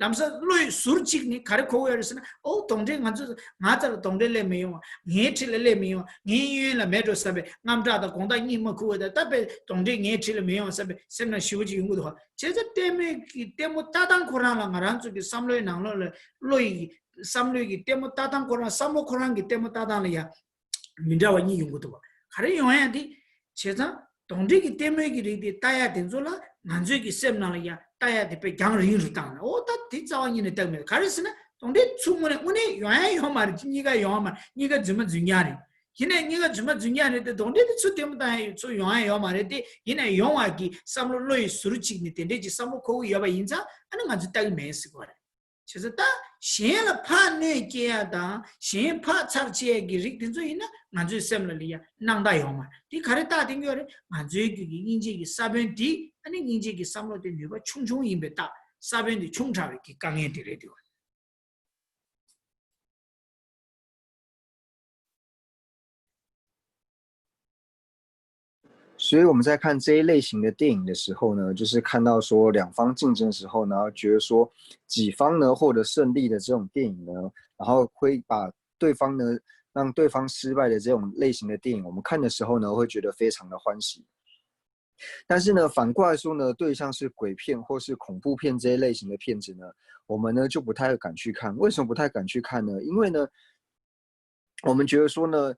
남서 로이 수르직니 가르코고 여르스나 동대 간주 나자 동대레 메요 녜틸레 메요 녜유라 메도사베 남자다 공다 니모 쿠오다 답에 동대 녜틸레 메요 사베 셈나 시우지 용구도 제자 때문에 때모 따당 코라나 마란주기 삼로에 나로레 로이 삼로이 때모 따당 코라 삼모 코란기 때모 따당이야 민자와 니 용구도 가르 용해야디 제자 동대기 때문에 기리디 따야 된줄라 난주기 셈나야 따야 돼 장 리르 땅 오다 뒤자원이네 때문에 가르스나 동대 충분히 운이 요야 말이 니가 요 말, 니가 좀 중요하네 얘네 니가 좀 중요하네 동대도 주 때문에 주 요야 말인데 얘네 용화기 삼로로이 수르치니 된대지 삼로 거기 여봐 인자 하는 아주 딱 매스 거래 그래서 딱 신을 파내 게야다 신 파차지에 기릭 된저 있나 아주 셈을리야 낭다 요말 이 가르다 된거래 아주 인지기 사변디 아니 인지기 삼로데 누가 충충 임베다 사변디 충차기 강에 들이죠 所以我们在看这一类型的电影的时候呢，就是看到说两方竞争的时候，然后觉得说己方呢获得胜利的这种电影呢，然后会把对方呢让对方失败的这种类型的电影，我们看的时候呢，会觉得非常的欢喜。但是呢，反过来说呢，对像是鬼片或是恐怖片这些类型的片子呢，我们呢就不太敢去看。为什么不太敢去看呢？因为呢，我们觉得说呢，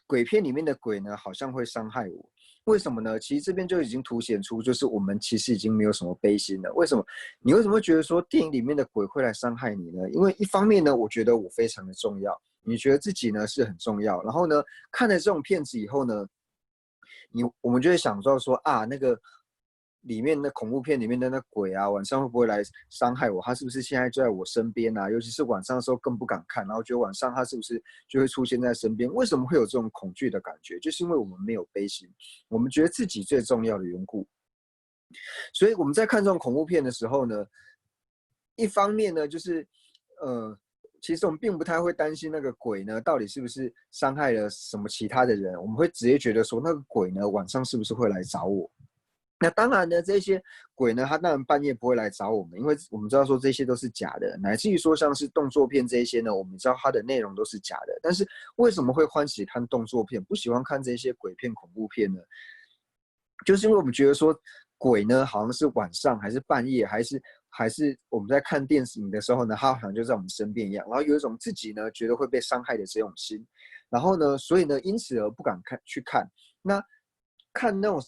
鬼片里面的鬼呢，好像会伤害我。为什么呢？其实这边就已经凸显出，就是我们其实已经没有什么悲心了。为什么？你为什么会觉得说电影里面的鬼会来伤害你呢？因为一方面呢，我觉得我非常的重要，你觉得自己呢是很重要。然后呢，看了这种片子以后呢，我们就会想到说啊，那个里面的恐怖片里面的那鬼啊，晚上会不会来伤害我？他是不是现在就在我身边啊？尤其是晚上的时候更不敢看，然后觉得晚上他是不是就会出现在身边？为什么会有这种恐惧的感觉？就是因为我们没有悲心，我们觉得自己最重要的缘故。所以我们在看这种恐怖片的时候呢，一方面呢，就是其实我们并不太会担心那个鬼呢，到底是不是伤害了什么其他的人，我们会直接觉得说，那个鬼呢，晚上是不是会来找我？那当然呢，这些鬼呢，他当然半夜不会来找我们，因为我们知道说这些都是假的，乃至于说像是动作片这一些呢，我们知道它的内容都是假的。但是为什么会欢喜看动作片，不喜欢看这些鬼片、恐怖片呢？就是因为我们觉得说，鬼呢好像是晚上还是半夜，还是我们在看电影的时候呢，他好像就在我们身边一样，然后有一种自己呢觉得会被伤害的这种心，然后呢，所以呢，因此而不敢去看。那看那种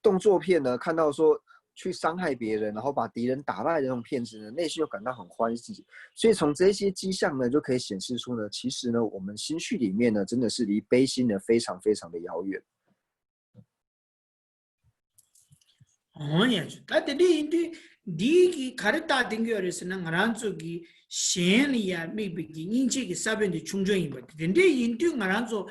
动作片呢，看到说去伤害别人，然后把敌人打败的那种片子呢，内心又感到很欢喜。所以从这些迹象呢，就可以显示出呢，其实呢，我们心绪里面呢，真的是离悲心呢非常非常的遥远。아니야죠. 다들이 인디 디기 가르다 댕겨르스는 나란쪽이 셴이야 미비기 인지기 사변디 충정이 봐. 근데 인디 나란쪽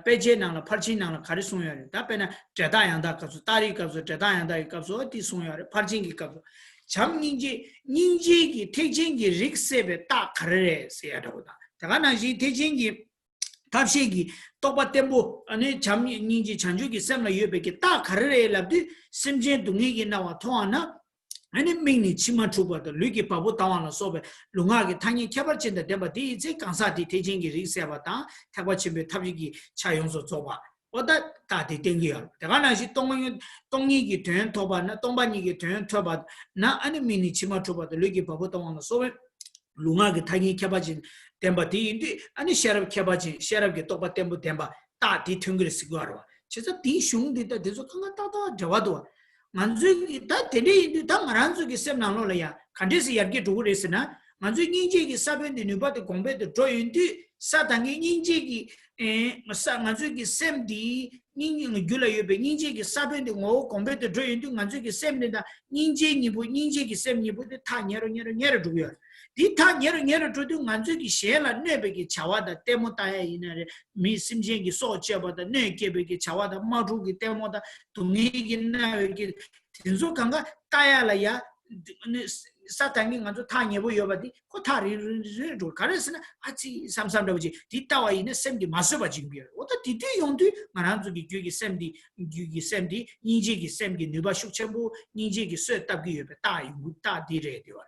빼제나나 팔친나나 가르송야래. 답변은 제다양다 값수 따리 값수 제다양다 값수 어디 송야래. 팔친기 값수 잠인지 닌지기 태진기 릭세베 딱 가르래 세야라고다. 다가나지 태진기 답시기 똑바 템보 아니 잠니 닌지 찬주기 셈나 유베기 딱 가르래 랍디 심제 동이기 나와 통하나 아니 민니 치마 추바도 르기 바보 타와나 소베 룽하게 탕이 켜버친다 데바디 이제 강사디 대진기 리세바다 타바치베 탑지기 차용소 줘봐 어다 다디 땡기야 대가나시 똥이기 된 토바나 똥바니기 된 토바 나 아니 민니 치마 추바도 르기 바보 타와나 소베 룽하게 탕이 켜버친 템바디 인디 아니 샤랍 켜버친 샤랍게 똑바 템보 템바 다디 튕그리 시고아로 진짜 디 슝디다 대소 강가 따다 저와도 만주기 다 데리 다 마란주기 셈나로야 칸데시 야게 두고레스나 만주기 인지기 사벤디 누바데 공베데 조인디 사당기 인지기 마사 만주기 셈디 닝닝 줄라요베 인지기 사벤디 고 공베데 조인디 만주기 셈니다 인지니부 인지기 셈니부데 타 녀로 두고요 디타 녀로 두두 만주기 셰라 네베기 차와다 때모타야 이나레 미심쟁기 소체바다 네게베기 차와다 마주기 때모다 동이기 나베기 진소 강가 따야라야 사탕이 간주 타녀부 여바디 코타리르르 가르스나 아치 삼삼다부지 디타와 이네 셈디 마스바 지금이야 어다 디디 용디 마란주기 규기 셈디 인지기 셈기 누바 슈체부 인지기 쇠답기 여베 따이무 따디레디와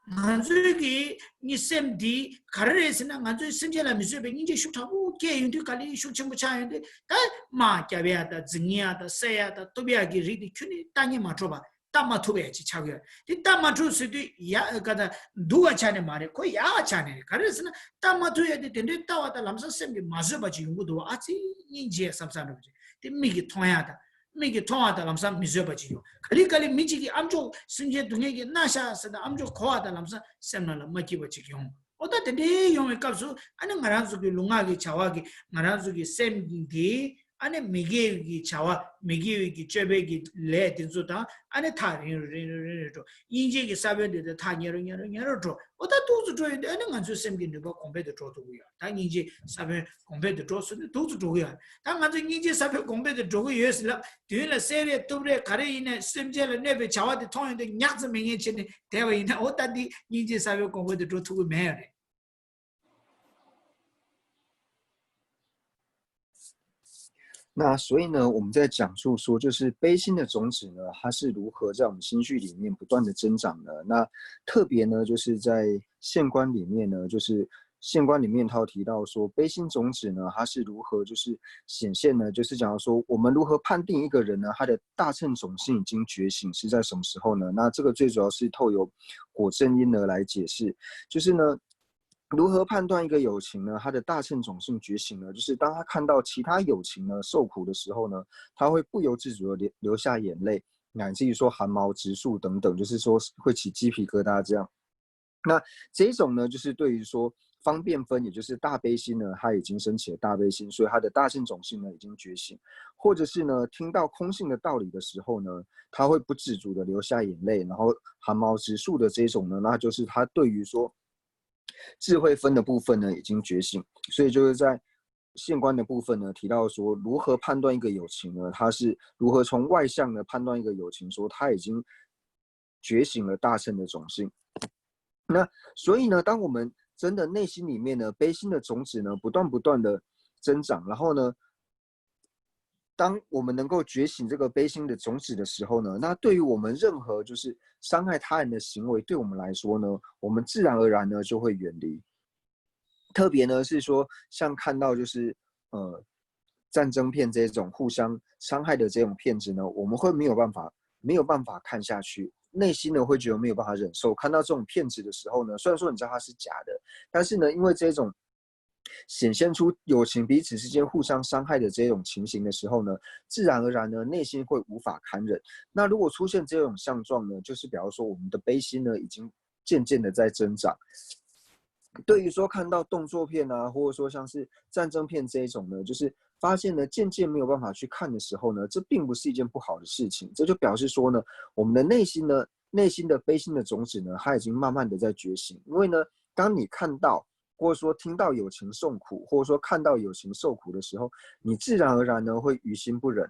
만주기 니셈디 가르레스나 만주 심제라 미스베 인제 슈타부 게윤디 갈리 슈체부 차인데 다 마캬베야다 징야다 세야다 또비야기 리디 큐니 따니 마트로바 따마투베지 차고요 이 따마투스도 야 가다 누가 차네 말에 거 야 차네 가르스나 따마투야 되는데 따와다 람사 셈기 마스바지 용구도 아치 인제 삼삼르지 미기 통야다 미기 통하다 람사 미즈바지요 칼리칼리 미지기 암조 순제 동에게 나샤스다 암조 코하다 람사 셈나나 마키바지요 어다 데데 용의 값수 아니 마란수기 룽하기 자와기 마란수기 셈기 아니 미게기 자와 미게기 쩨베기 레 딘조다 아니 타리르르르 인제기 사변데 타녀르녀르녀르 어다 도즈 조인데 아니 간수 셈기 누가 공배도 조도고요 다 인제 사변 공배도 조스데 도즈 조고요 다 간수 인제 사변 공배도 조고 예스라 뒤에 세레 또브레 가레이네 셈제를 네베 자와데 통인데 냥즈 맹해치네 대와이네 어다디 인제 사변 공배도 조도고 매래那所以呢，我们在讲述说，就是悲心的种子呢，它是如何在我们心绪里面不断的增长的。那特别呢，就是在县观里面呢，就是宪观里面他有提到说，悲心种子呢，它是如何就是显现呢？就是讲说，我们如何判定一个人呢，他的大乘种性已经觉醒是在什么时候呢？那这个最主要是透由果正因呢来解释，就是呢。如何判断一个有情呢？他的大乘种性觉醒呢？就是当他看到其他有情呢受苦的时候呢，他会不由自主的流下眼泪，乃至于说汗毛直竖等等，就是说会起鸡皮疙瘩这样。那这一种呢，就是对于说方便分，也就是大悲心呢，他已经升起了大悲心，所以他的大乘种性呢已经觉醒，或者是呢听到空性的道理的时候呢，他会不自主的流下眼泪，然后汗毛直竖的这种呢，那就是他对于说智慧分的部分呢已经觉醒，所以就是在现观的部分呢提到说，如何判断一个有情呢？他是如何从外向呢判断一个有情，说他已经觉醒了大乘的种性。那所以呢，当我们真的内心里面呢悲心的种子呢不断的增长，然后呢，当我们能够觉醒这个悲心的种子的时候呢，那对于我们任何就是伤害他人的行为，对我们来说呢，我们自然而然呢就会远离。特别呢是说，像看到就是战争片这种互相伤害的这种片子呢，我们会没有办法看下去，内心呢会觉得没有办法忍受。看到这种片子的时候呢，虽然说你知道它是假的，但是呢，因为这种显现出友情彼此之间互相伤害的这种情形的时候呢，自然而然呢，内心会无法堪忍。那如果出现这种相状呢，就是比方说我们的悲心呢，已经渐渐的在增长。对于说看到动作片啊，或者说像是战争片这一种呢，就是发现呢渐渐没有办法去看的时候呢，这并不是一件不好的事情。这就表示说呢，我们的内心的悲心的种子呢，它已经慢慢的在觉醒。因为呢，当你看到或者说听到有情受苦，或者说看到有情受苦的时候，你自然而然呢会于心不忍，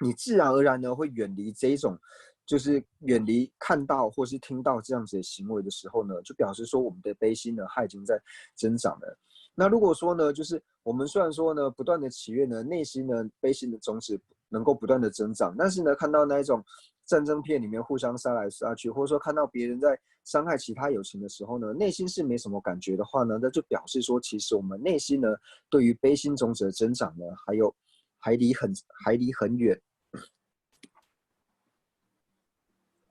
你自然而然呢会远离这一种，就是远离看到或是听到这样子的行为的时候呢，就表示说我们的悲心呢，它已经在增长了。那如果说呢，就是我们虽然说呢，不断的祈愿呢，内心呢悲心的种子能够不断的增长，但是呢，看到那一种战争片里面互相杀来杀去，或者说看到别人在伤害其他友情的时候呢，内心是没什么感觉的话呢，那就表示说，其实我们内心呢，对于悲心种子的增长呢，还离很远。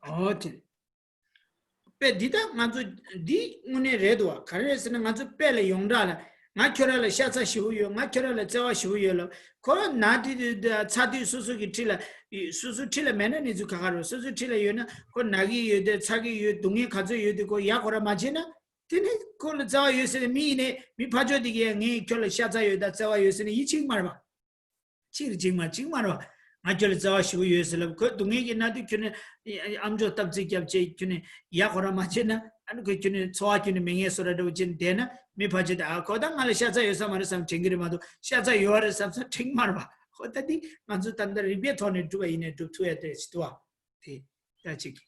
哦，对，pe dita ngazu di ngune redwa kare sene ngazu pele yongda la nga chora la shatsa shiuyo nga chora la tsawa shiuyo la ko na di tsadi susu ki tila susu tila mena ni zu kagaro susu tila yona ko nagi yode tsagi yo dungi khazo yode ko ya kora majena tene ko la tsawa yo sene mi ne mi phajo dige ngi chola shatsa yoda tsawa yo sene yi ching marwa ching marwa ngajol zawa shigu yesela ko dungi ki nadi kyune amjo tabzi kyabche kyune ya khora machena anu ko kyune tsoa kyune menge sora do jin dena me phaje da ko da ngale shaza yosa mar sam chengire madu shaza yore sam sa ting marba ko tadi manzu tandar ribe thone tu ine tu tu ete sto ti ta chiki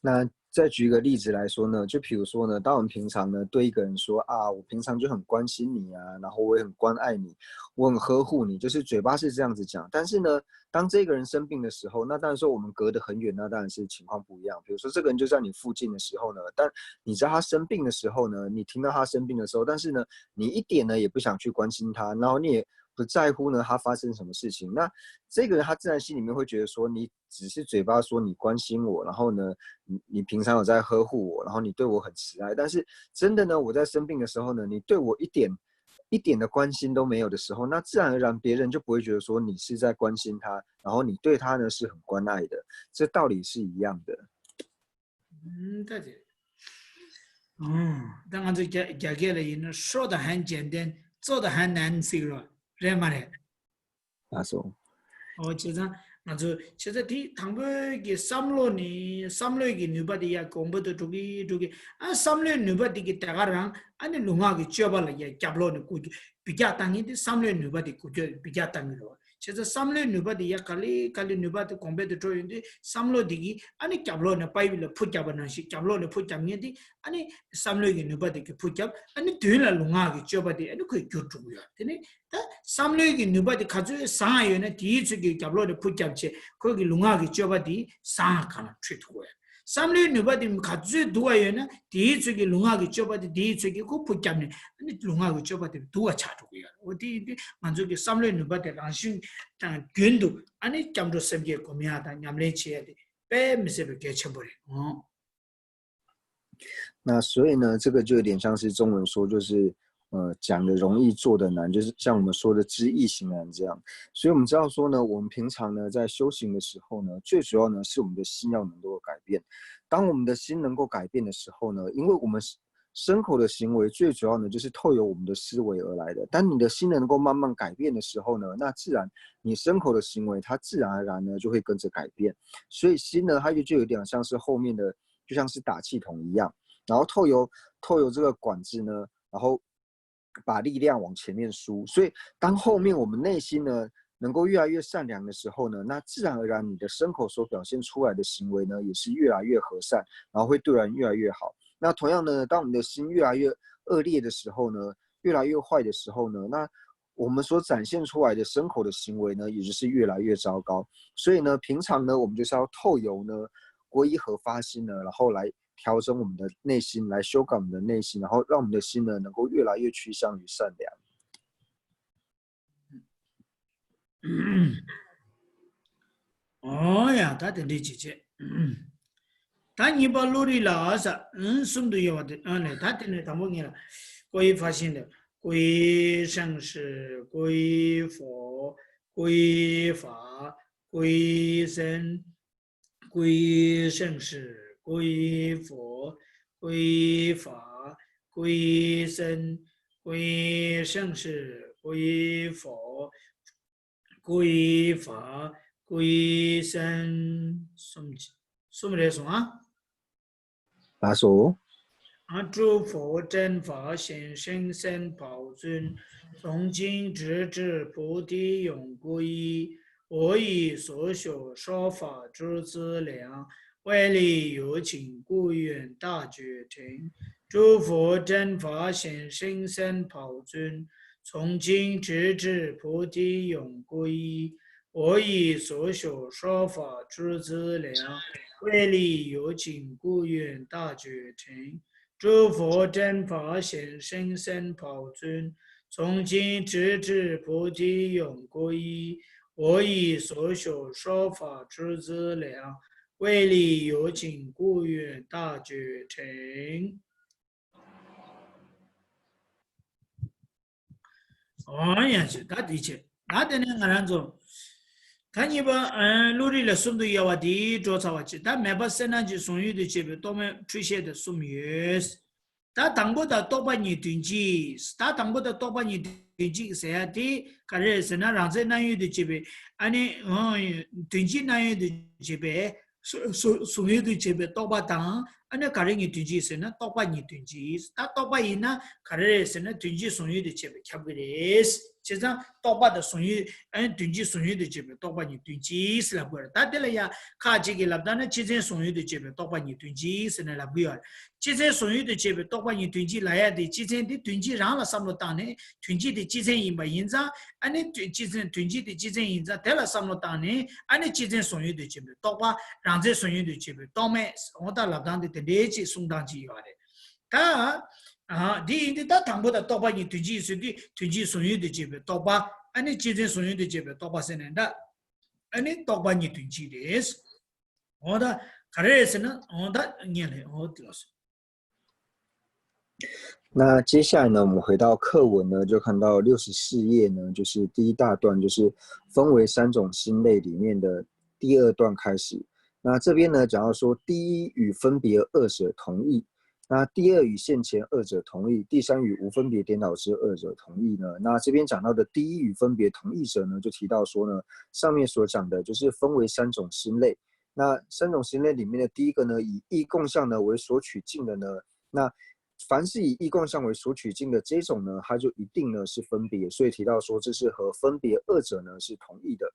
那再举一个例子来说呢，就比如说呢，当我们平常呢对一个人说啊，我平常就很关心你啊，然后我也很关爱你，我很呵护你，就是嘴巴是这样子讲，但是呢，当这个人生病的时候，那当然说我们隔得很远，那当然是情况不一样。比如说这个人就在你附近的时候呢，但你知道他生病的时候呢，你听到他生病的时候，但是呢，你一点呢也不想去关心他，然后你也不在乎呢他发生什么事情，那这个人他自然心里面会觉得说，你只是嘴巴说你关心我，然后呢，你平常有在呵护我，然后你对我很慈爱，但是真的呢，我在生病的时候呢，你对我一点的关心都没有的时候，那自然而然别人就不会觉得说你是在关心他，然后你对他呢是很关爱的，这道理是一样的。对当然就讲给了人说的很简单，做的很难，是吧？对吗？那说，哦，其实其实ที่ทั้งหมดกี่ซัมโลกี่หนึ่งบัดยากงบตัวทุกีซัมโลหนึ่งบัดกี่ตะการังอันนี้ลุงอากี่เชื่อบ้าเลยจับโลนี่กูปิจาตังยี่ที่ซัมโลหนึ่งบัดกูจะปิจาตังอยู่其实ซัมโลหนึ่งบัดยาคาลีหนึ่งบัดกงเบตัวตัวยี่ที่ซัมโลดีกี่อันนี้จับโลนี่ไปวิลพูดจับนั่นสิจับโลนี่พูดจับยี่ที่อันนี้ซัมโลกี่หนึ่งบัดกี่พูดจับอันนี้ตัวละลุงอากี่เชื่อบ้าดีอันนี้คือจุดจุดอยู่ทีนี้다 삼류기 누바디 가주 상하요네 디츠기 잡로데 푸잡체 거기 룽하기 쩌바디 상하카나 트리트고야 삼류 누바디 가주 두어요나 디츠기 룽하기 좁아디 디츠기 고 붙잡네 아니 룽하기 좁아디 두어 차두고요 어디 만족이 삼류 누바디 랑신 당 균도 아니 잠도 셈게 고미하다 냠레 치야디 빼 미세베 개쳐버려那所以呢，这个就有点像是中文说，就是讲的容易，做的难，就是像我们说的知易行难这样。所以我们知道说呢，我们平常呢在修行的时候呢，最主要呢是我们的心要能够改变。当我们的心能够改变的时候呢，因为我们身口的行为最主要呢就是透由我们的思维而来的。当你的心能够慢慢改变的时候呢，那自然你身口的行为它自然而然呢就会跟着改变。所以心呢，它就有点像是后面的，就像是打气筒一样。然后透由这个管子呢，然后把力量往前面输。所以当后面我们内心呢能够越来越善良的时候呢，那自然而然你的身口所表现出来的行为呢，也是越来越和善，然后会对人越来越好。那同样呢，当我们的心越来越恶劣的时候呢，越来越坏的时候呢，那我们所展现出来的身口的行为呢，也就是越来越糟糕。所以呢，平常呢，我们就是要透由呢皈依和发心呢，然后来调整我们的内心，来修改我们的内心，然后让我们的心呢能够越来越趋向于善良。哦呀，他的理解，他你把努力了啥，什么都有的，呢，他的呢，他们讲了，皈发心的，皈生死，皈佛，皈法，皈僧，皈生死，皈佛，皈法，皈僧，皈生死，皈佛，皈法。归生什么来说啊？打手诸佛真法显生身宝尊，从今直至菩提永皈依。我以所修说法诸资粮，为利有情故愿大觉成。诸佛真法显生身宝尊，从今直至菩提永皈依。我以所修说法诸资粮，为利有情故愿大觉成。诸佛真法显生身宝尊，从今直至菩提永皈依。我以所修说法诸资粮，为利有情故愿大觉成。哦呀，是他的确，他的那个人做。他你把努力了送到要话的做啥话去？他没把生产去送有的这边多么出现的送约，他当不到多把你囤积，他当不到多把你囤积谁啊的？可是生产让在那有的这边，安尼囤积那有的这边，送有的这边多把当，安尼可是你囤积谁呢？多把你囤积，他多把人呢？可是生产囤积送有的这边，差不多的。实际上，多把的属于囤积属于的这边，多把你囤积是了不了。但对了呀，看这个了，但是这些属于的这边，多把你囤积是了不了。这些属于的这边，多把你囤积来呀的，这些的囤积让了什么当呢？囤积的这些人把人家，安尼囤积的这些人家得了什么当呢？安尼这些属于的这边，多把让这属于的这边，多买我到了当的连接送当去要的，他。第他谈不到多把你囤积是的囤积所有的这边多把，安尼节省所有的这边多把是难的，安尼多把你囤积的是，我的可是呢，我的念来我的老师。那接下来呢，我们回到课文呢，就看到64页呢，就是第一大段，就是分为3种心类里面的第2段开始。那这边呢，讲到说，第一与分别二者同意。那第2与现前二者同意，第3与无分别颠倒之二者同意呢？那这边讲到的第一与分别同意者呢，就提到说呢，上面所讲的就是分为3种心类。那3种心类里面的第一个呢，以义共相呢为所取境的呢，那凡是以义共相为所取境的这种呢，它就一定呢是分别，所以提到说这是和分别二者呢是同意的。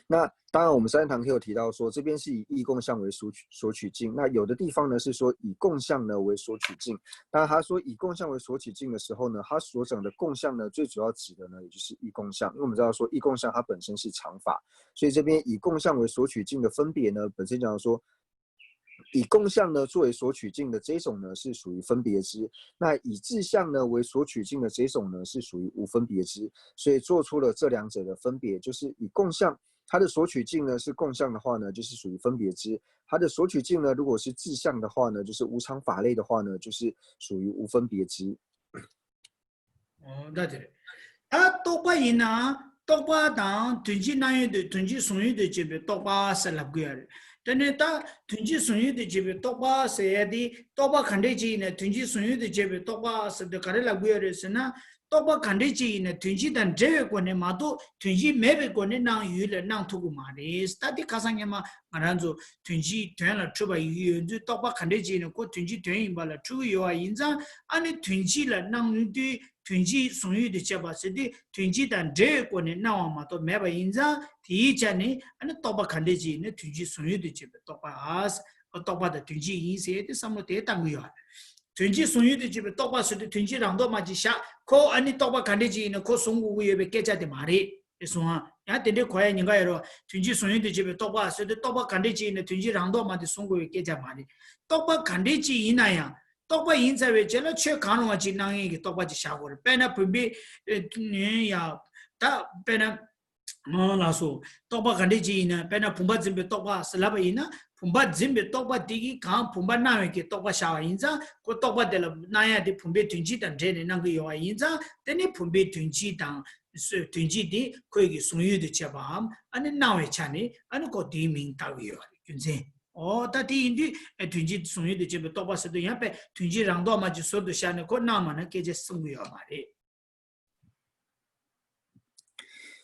那当然，我们上堂课有提到说，这边是以义共相为所取境。那有的地方呢是说以共相呢为所取境。当然，他说以共相为所取境的时候呢，他所讲的共相呢，最主要指的呢，也就是义共相。因为我们知道说义共相它本身是常法，所以这边以共相为所取境的分别呢，本身讲说以共相呢作为所取境的这种呢是属于分别知，那以自相呢为所取境的这种呢是属于无分别知，所以做出了这两者的分别，就是以共相它的所取境呢是共相的话呢，就是属于分别知；它的所取境呢如果是自相的话呢，就是无常法类的话呢，就是属于无分别知。对。他多巴因呐，多巴当囤积那样的囤积所有的这边多巴是那个样的，但是他囤积所有的这边多巴是的，多巴看得起呢，囤积所有的这边多巴是的，看得那个样的是呢，多巴看得起呢，囤积但这个关键嘛都囤积没被关键让有了让ทุก嘛的，他的卡上面嘛，马上就囤积囤了出吧有，就多巴看得起呢，过囤积囤一把了，主要啊，因为按你囤积了让你对。囤积所有的这把是的，囤积但这个呢，那我们都没把印象。第一家呢，那多把看得起，那囤积所有的这个多把啊是，多把的囤积一些的什么的当个样。囤积所有的这个多把是的囤积让多嘛就下，可按你多把看得起呢，可送过也被给家的嘛的，说啊，呀，点点快人家说囤积所有的这个多把是的多把看得起呢，囤积让多嘛就送过给家嘛的，多把看得起那样。多巴因在为这了缺看了就那一个多巴就下过了，本来分别你呀，他本来那说多巴看得起呢，本来普巴这边多巴是那边呢，普巴这边多巴第一看普巴那边给多巴下因子，个多巴的了那样的分别囤积当这里那个有因子，等你分别囤积当是囤积的可以给所有的吃吧，安尼那位吃呢，安尼个地名到有，就是他第一句囤积所有的这个多巴是的，样被囤积让多嘛就说的下呢，个那么呢给这生活嘛的。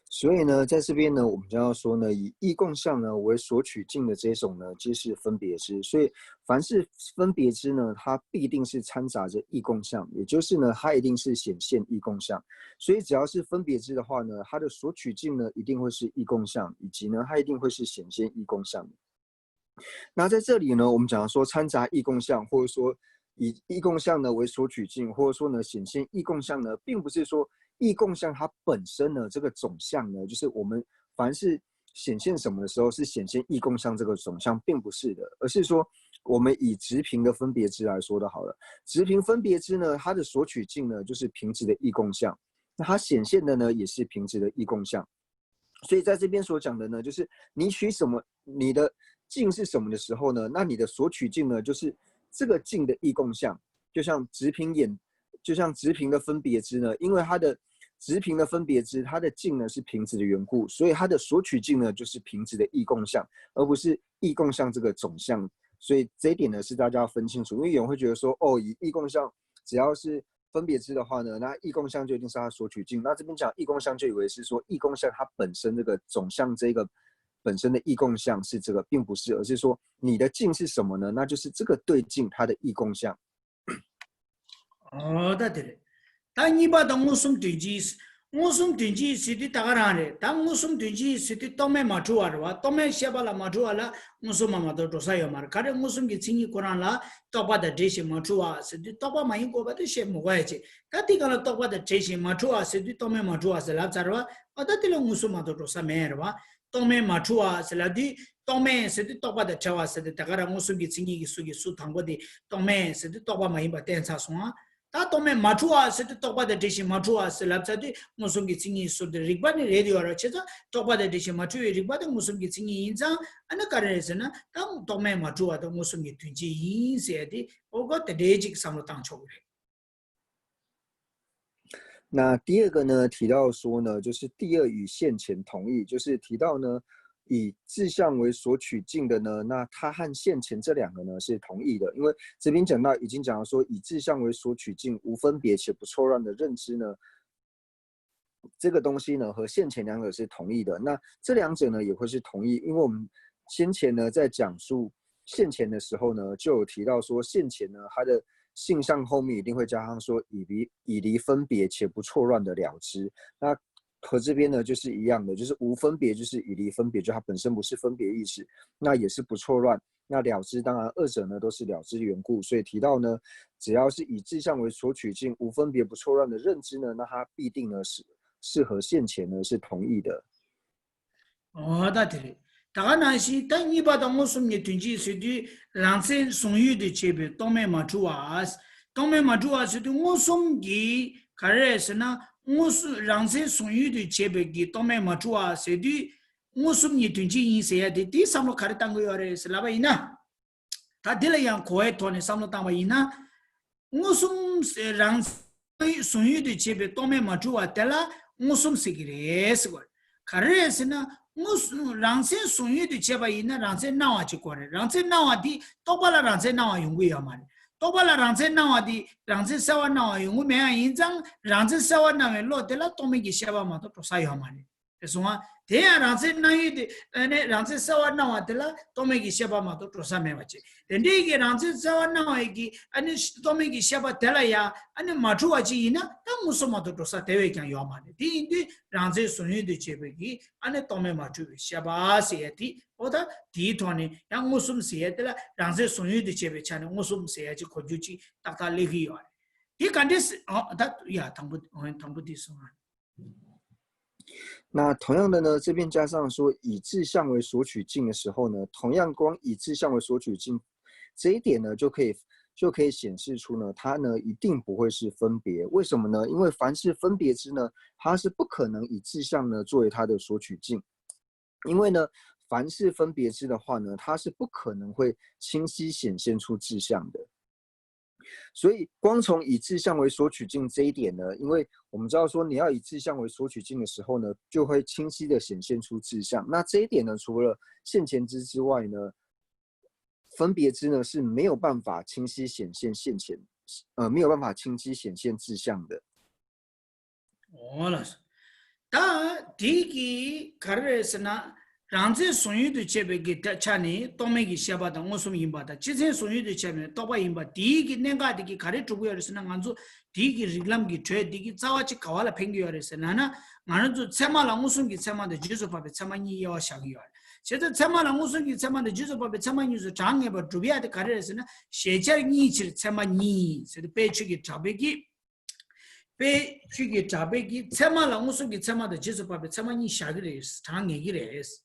所以呢，在这边呢，我们将要说呢，以异共相呢为所取境的这种呢，皆是分别知。所以，凡是分别知呢，它必定是掺杂着异共相，也就是呢，它一定是显现异共相。所以，只要是分别知的话呢，它的所取境呢，一定会是异共相，以及呢，它一定会是显现异共相。那在这里呢，我们讲说掺杂异共相，或者说以异共相呢为所取境，或者说呢显现异共相呢，并不是说异共相它本身呢这个总相呢，就是我们凡是显现什么的时候是显现异共相这个总相，并不是的，而是说我们以直平的分别知来说的好了。直平分别知呢，它的所取境呢就是平直的异共相，那它显现的呢也是平直的异共相。所以在这边所讲的呢，就是你取什么，你的境是什么的时候呢？那你的所取境呢，就是这个境的异共相，就像直平眼，就像直平的分别知呢，因为它的直平的分别知，它的境呢是平直的缘故，所以它的所取境呢就是平直的异共相，而不是异共相这个总相。所以这一点呢是大家要分清楚，因为有人会觉得说，哦，以异共相只要是分别知的话呢，那异共相就一定是它所取境。那这边讲异共相，就以为是说异共相它本身这个总相这个本身的异共相是这个，并不是，而是说你的境是什么呢？那就是这个对境它的异共相。对。但你把当我送对机，我送对机是的打个哪的？当我送对机是的当面马出啊，是吧？当面写把了马出啊了，我送妈妈都多少要嘛？可是我送给亲戚过上了，到把的这些马出啊，是的到把马英国把这些没关系。可地个了到把的这些马出啊，是的当面马出啊，是啦，咋吧？那这了我送嘛都多少没是吧？当面马出啊，是啦的。当面是的，到把的车啊，是的，大家让我送给亲戚送给送糖果的，当面是的，到把马英把电查送啊。他当面马出啊，是的，到把的这些马出啊，是来自的我送给亲戚说的，日本的 radio 了，其实到把的这些马出，日本的我送给亲戚印象，那个人是呢，当当面马出啊，我送给团结印象的，我觉得这几个上了当初的。那第二个呢，提到说呢，就是第二与现前同义，就是提到呢，以志向为所取境的呢，那它和现前这两个呢是同义的，因为这边讲到已经讲到说，以志向为所取境，无分别且不错乱的认知呢，这个东西呢和现前两者是同义的。那这两者呢也会是同义，因为我们先前呢在讲述现前的时候呢，就有提到说现前呢它的性相后面一定会加上说以离分别且不错乱的了知。那和这边呢就是一样的，就是无分别就是以离分别，就它本身不是分别意识，那也是不错乱。那了知当然二者呢都是了知缘故，所以提到呢，只要是以志向为所取境，无分别不错乱的认知呢，那它必定呢是和现前呢是同义的。对。 다가나시 땅이바다 무슨게 든지 세디 랑센 송유의 제베 또메 마주아스 또메 마주아스도 무슨기 가레스나 무슨 랑센 송유의 제베기 또메 마주아스디 무슨이 든지 인세야디 디삼로 가르탄 거요레 슬라바이나 다딜레양 코에 토네 삼로 담바이나 무슨 랑센 송유의 제베 또메 마주아 텔라 무슨 시기레스 거 가레스나 무슨 랑세 송유의 제바이나 랑세 나와지 거래 랑세 나와디 똑발라 랑세 나와 용구야 말 똑발라 랑세 나와디 랑세 사와 나와 용구 매야 인장 랑세 사와 나에 로텔라 또메기 샤바마도 또사요 말이 그래서 대야 랑세 나이디 아니 랑세 사와 나와텔라 또메기 샤바마도 또사메 맞지 근데 이게 랑세 사와 나와이기 아니 또메기 샤바 텔라야 아니 마주와지이나 다 무슨 마도 또사 대외 그냥 요 말이 디인디 랑세 송유의 제베기 아니 또메 마주 샤바시에티 오다 디토니 양 무슨 시에텔라 랑세 송유의 제베 차네 무슨 시에지 고주지 딱달리기요 이 간데스 다야 당부디스那同样的呢，这边加上说以志向为索取境的时候呢，同样光以志向为索取境这一点呢，就可以显示出呢，它呢一定不会是分别。为什么呢？因为凡是分别之呢，它是不可能以志向呢作为它的索取境，因为呢，凡是分别之的话呢，它是不可能会清晰显现出志向的。所以光从以志向为索取境这一点呢，因为我们知道说你要以志向为索取境的时候呢，就会清晰的显现出志向。那这一点呢，除了现前之之外呢，分别之呢是没有办法清晰显现现前，没有办法清晰显现志向的。哦了，但第一个开始是呢。랑제 송유의 제베기 차니 또메기 샤바다 무슨 임바다 지세 송유의 제베 또바 임바 디기 내가디기 가래 주고여스나 간주 디기 리람기 죄 디기 자와치 가와라 팽기여스나나 나는 세마라 무슨기 세마데 지소파베 세마니 여 샤기여 제가 세마라 무슨기 세마데 지소파베 세마니서 장에버 주비아데 가래스나 셰자니 치 세마니 세데 페치기 잡베기 페치기 잡베기 세마라 무슨기 세마데 지소파베 세마니 샤기레스 장에기레스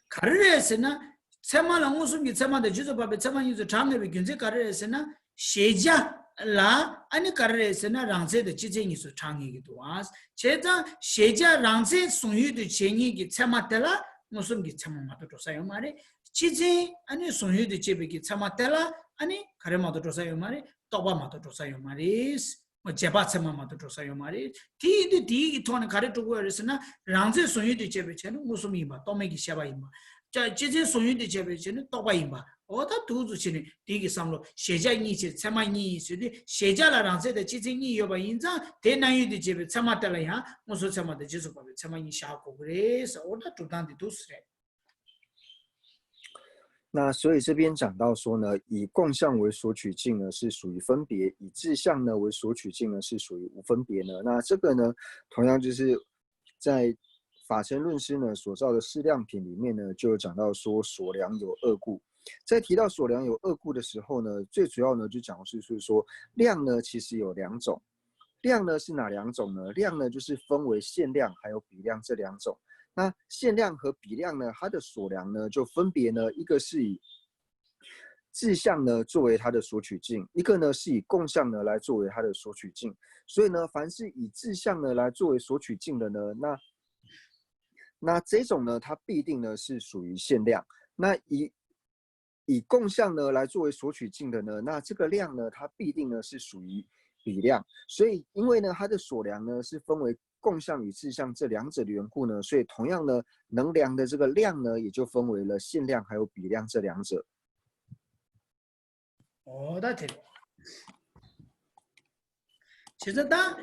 가르레스나 세마라 무슨기 세마데 주저바베 세마니즈 장에베 균제 가르레스나 셰자라 아니 가르레스나 랑세데 지쟁이서 장이기도 와스 제자 셰자 랑세 송유의 제니기 세마텔라 무슨기 세마마도 조사요 말이 지제 아니 송유의 제베기 세마텔라 아니 가르마도 조사요 말이 또바마도 조사요 말이스 제바 세마마도 조사요 말이 디디 토는 가르투고 그랬으나 랑제 송유의 제베체는 무슨 이마 또메기 샤바 이마 자 지제 송유의 제베체는 또바 이마 어다 두주치네 디기 삼로 셰자니치 세마니 시디 셰자라 랑제의 지쟁이 여바 인자 대나유의 제베 세마텔라야 무슨 세마데 지소바베 세마니 샤고 그래서 어다 두단디 두스레 那所以这边讲到说呢，以共相为索取境呢是属于分别，以志向呢为索取境呢是属于无分别呢。那这个呢，同样就是在法成论师呢所造的释量品里面呢，就有讲到说所量有二故。在提到所量有二故的时候呢，最主要呢就讲是说量呢其实有两种，量呢是哪两种呢？量呢就是分为限量还有比量这两种。那限量和比量呢，它的所量呢，就分别呢，一个是以志向呢作为它的索取境，一个呢是以共相呢来作为它的索取境。所以呢，凡是以志向呢来作为索取境的呢，那这种呢，它必定呢是属于限量。那以共相呢来作为索取境的呢，那这个量呢，它必定呢是属于比量。所以，因为呢，它的所量呢是分为共相与志向这两者的缘故呢，所以同样呢，能量的这个量呢，也就分为了限量还有比量这两者。哦，那对。其实他，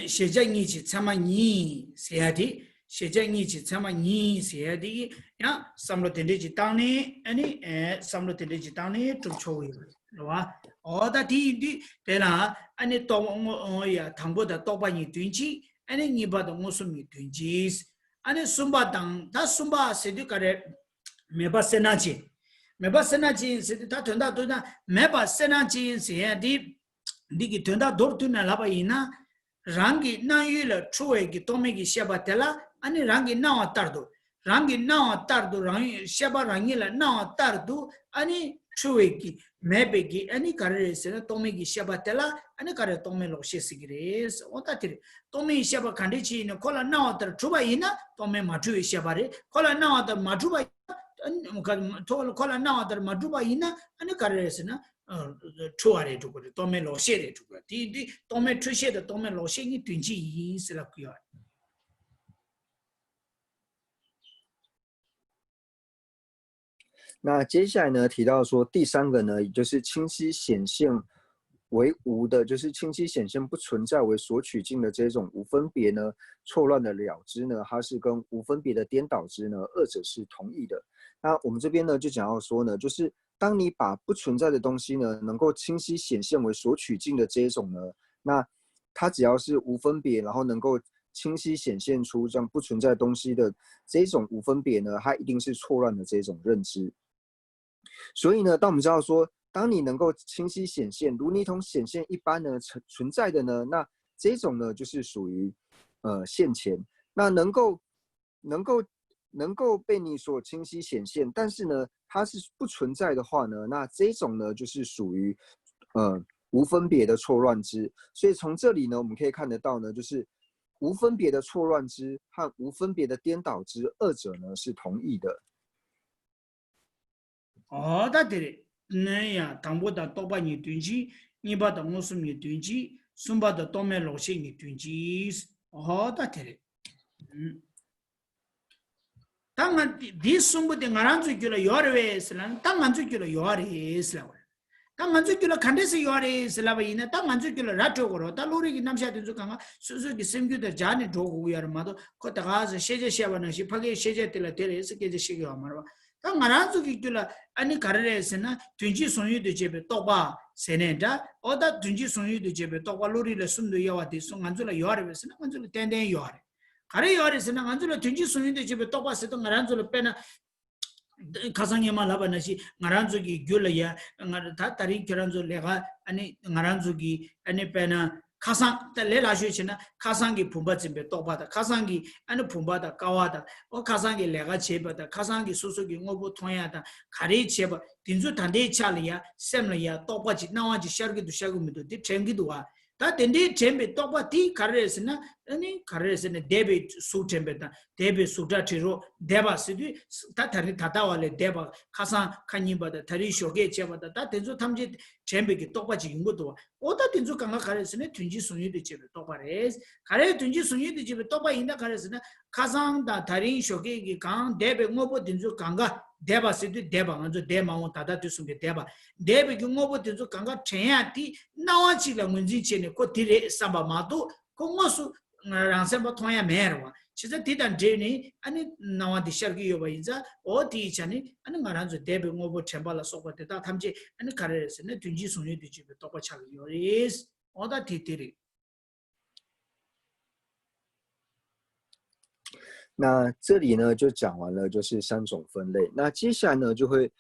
写在一起，他们你写的，写在一起，他们你写的呀，三六天的去当呢，三六天的去当呢，中秋的，是吧？哦，那对啦，到我呀，唐伯的多半你对起。你把的我说明对起，孙巴当他孙巴谁的个人没把生那钱，没把生那钱谁的他囤到多那没把生那钱谁的，你给囤到多囤那老百姓那，让给那有了出来给多没给下巴得了，让给那我打多， rangi nawa tardu rangi shaba rangi la nawa tardu ani chueki mebeki ani karere sena tomegi shaba tela ani kare tome lo shesigres otatire tome shaba kandichi ne kola nawa tar chuba ina tome matu shaba re kola nawa tar matuba kola nawa tar matuba ina ani karere sena chuare tukure tome lo shere tukure ti tome chushe de tome lo shengi tunji yi sela kuya 那接下来呢，提到说第3个呢，也就是清晰显现为无的，就是清晰显现不存在为所取境的这种无分别呢，错乱的了知呢，它是跟无分别的颠倒知呢，二者是同义的。那我们这边呢，就讲到说呢，就是当你把不存在的东西呢，能够清晰显现为所取境的这一种呢，那它只要是无分别，然后能够清晰显现出这样不存在东西的这种无分别呢，它一定是错乱的这种认知。所以呢，当我们知道说，当你能够清晰显现，如一同显现一般呢存在的呢，那这种呢就是属于现前。那能够被你所清晰显现，但是呢它是不存在的话呢，那这种呢就是属于无分别的错乱知。所以从这里呢，我们可以看得到呢，就是无分别的错乱知和无分别的颠倒知，二者呢是同义的。 어다들이 네야 당보다 또바니 든지 니바다 무슨이 든지 숨바다 또메 로싱이 든지 어다들이 당한 디 숨부데 ngaran주기로 요르웨스란 당만주기로 요르스라 당만주기로 칸데스 요르스라바이나 당만주기로 라토고로 달로리기 남샤든 주강아 수수기 심규데 자네 도고 야르마도 코타가즈 셰제샤바나시 파게 셰제텔라 테레스 게제시기 아마르바 당 ngaran주기 줄라 아니 가르레스나 든지 손유도 제베 또바 세네다 어다 든지 손유도 제베 또바 로리레 숨도 야와디 송안줄라 요르베스나 안줄라 텐덴 요르 가래 요르스나 안줄라 든지 손유도 제베 또바 세도 ngaran줄라 페나 가상에만 라바나시 ngaran주기 귤라야 다 다리 결혼조 내가 아니 ngaran주기 아니 페나 가상 레라슈치나 가상기 분바집에 또바다 가상기 아니 분바다 까와다 가상기 내가 제바다 가상기 소속이 오고 통야다 가리 제바 딘주 단대 차리야 셈리야 또바지 나와지 샤르기도 샤구미도 디 와 다 덴디 쳔베 또바티 가르레스나 아니 가르레스나 데베 수쳔베다 데베 수다티로 데바 시디 다 다리 다다와레 데바 가상 칸니바다 다리 쇼게 제바다 다 덴주 탐지 쳔베기 또바지 인고도 오다 덴주 강가 가르레스네 tunji sunyido chebe topa res kare tunji sunyido chebe topa inda karesna kasang da tarin shoke gi kang debe ngobo dinzu kanga deba sidu deba nganzo dema on tada tusumbe deba debe gi ngobo dinzu kanga chenya ti nawa chi la ngunji chene ko tire samba matu ko ngosu rangsemba thoya merwa chiza titan jeni ani nawa di shargi yoba inza o ti chani ani ngaranzo debe ngobo chembala sokwa te ta thamje ani karesna tunji sunyido chebe topa chagi yoris 어다 디디리 那这里呢就讲完了，就是3种分类。那接下来呢就会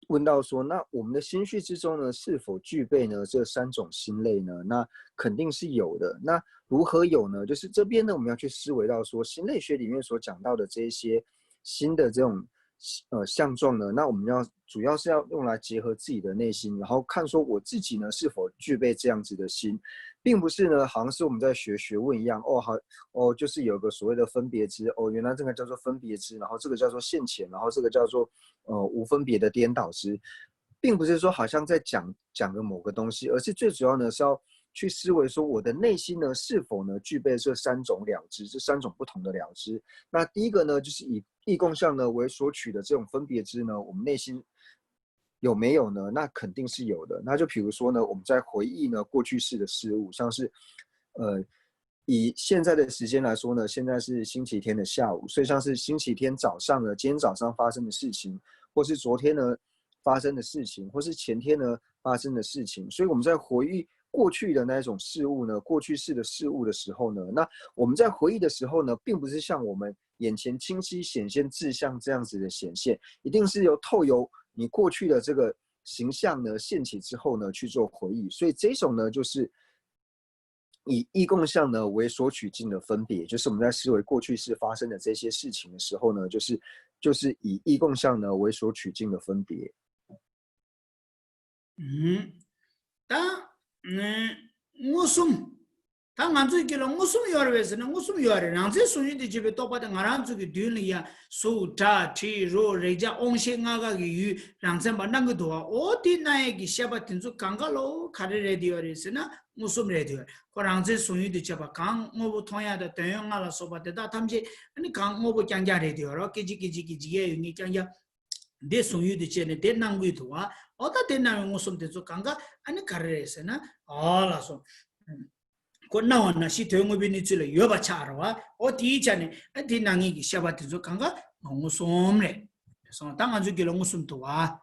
问到说，那我们的心绪之中呢是否具备呢这3种心类呢？那肯定是有的。那如何有呢？就是这边呢我们要去思维到说，心类学里面所讲到的这一些新的这种相状呢，那我们主要是要用来结合自己的内心，然后看说我自己呢是否具备这样子的心，并不是呢好像是我们在学问一样，就是有个所谓的分别知，原来这个叫做分别知，然后这个叫做现前，然后这个叫做无分别的颠倒知，并不是说好像在讲个某个东西，而是最主要呢是要去思维说我的内心呢是否呢具备这3种了知，这3种不同的了知。那第一个呢就是以异共相呢为所取的这种分别知呢，我们内心有没有呢？那肯定是有的。那就比如说呢，我们在回忆呢过去式的事物，像是以现在的时间来说呢，现在是星期天的下午，所以像是星期天早上呢，今天早上发生的事情，或是昨天呢发生的事情，或是前天呢发生的事情，所以我们在回忆过去的那种事物呢，过去式的事物的时候呢，那我们在回忆的时候呢，并不是像我们眼前清晰显现志向这样子的显现，一定是透由你过去的这个形象呢现起之后呢去做回忆，所以这种呢就是以义共相呢为所取境的分别，就是我们在思维过去世发生的这些事情的时候呢，就是以义共相呢为所取境的分别。다 무슨 다 만족이라 무슨 요르베스는 무슨 요르 랑제 소유디 집에 똑바다 나란주기 뒤리야 소타 티로 레자 옹싱아가기 유 랑제 만난 것도 어디 나에게 샤바틴주 강가로 카레레디오리스나 무슨 레디오 그 랑제 소유디 집에 강 뭐부 통야다 대용하라 소바데다 탐지 아니 강 뭐부 짱자 레디오로 기지기지기지에 유니 짱자 데 소유디 제네 데 난구이도와 어다 데 나면 무슨 데서 강가 아니 카레레스나 알아서 Kona si tengo binichule yoba charwa o ti chane ti nangi ki shabati zo kanga ngusumre so tanga zo kilo ngusum to wa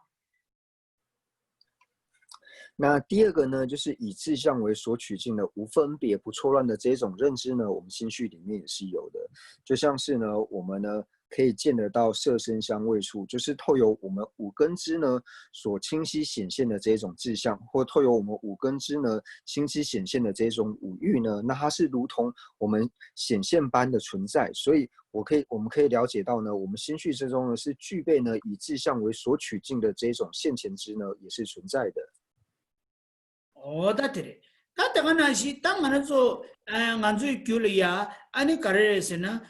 那第二个呢，就是以志向为所取境的无分别不错乱的这种认知呢，我们心绪里面也是有的。就像是呢，我们呢可以见得到色声香味触，就是透由我们五根支呢所清晰显现的这种志向，或透由我们五根支呢清晰显现的这种五欲呢，那它是如同我们显现般的存在。所以我们可以了解到呢，我们心绪之中呢是具备呢以志向为所取境的这种现前支呢，也是存在的。오다트레 다다가나시 땅만에서 만주이 귤이야 아니 가르레스나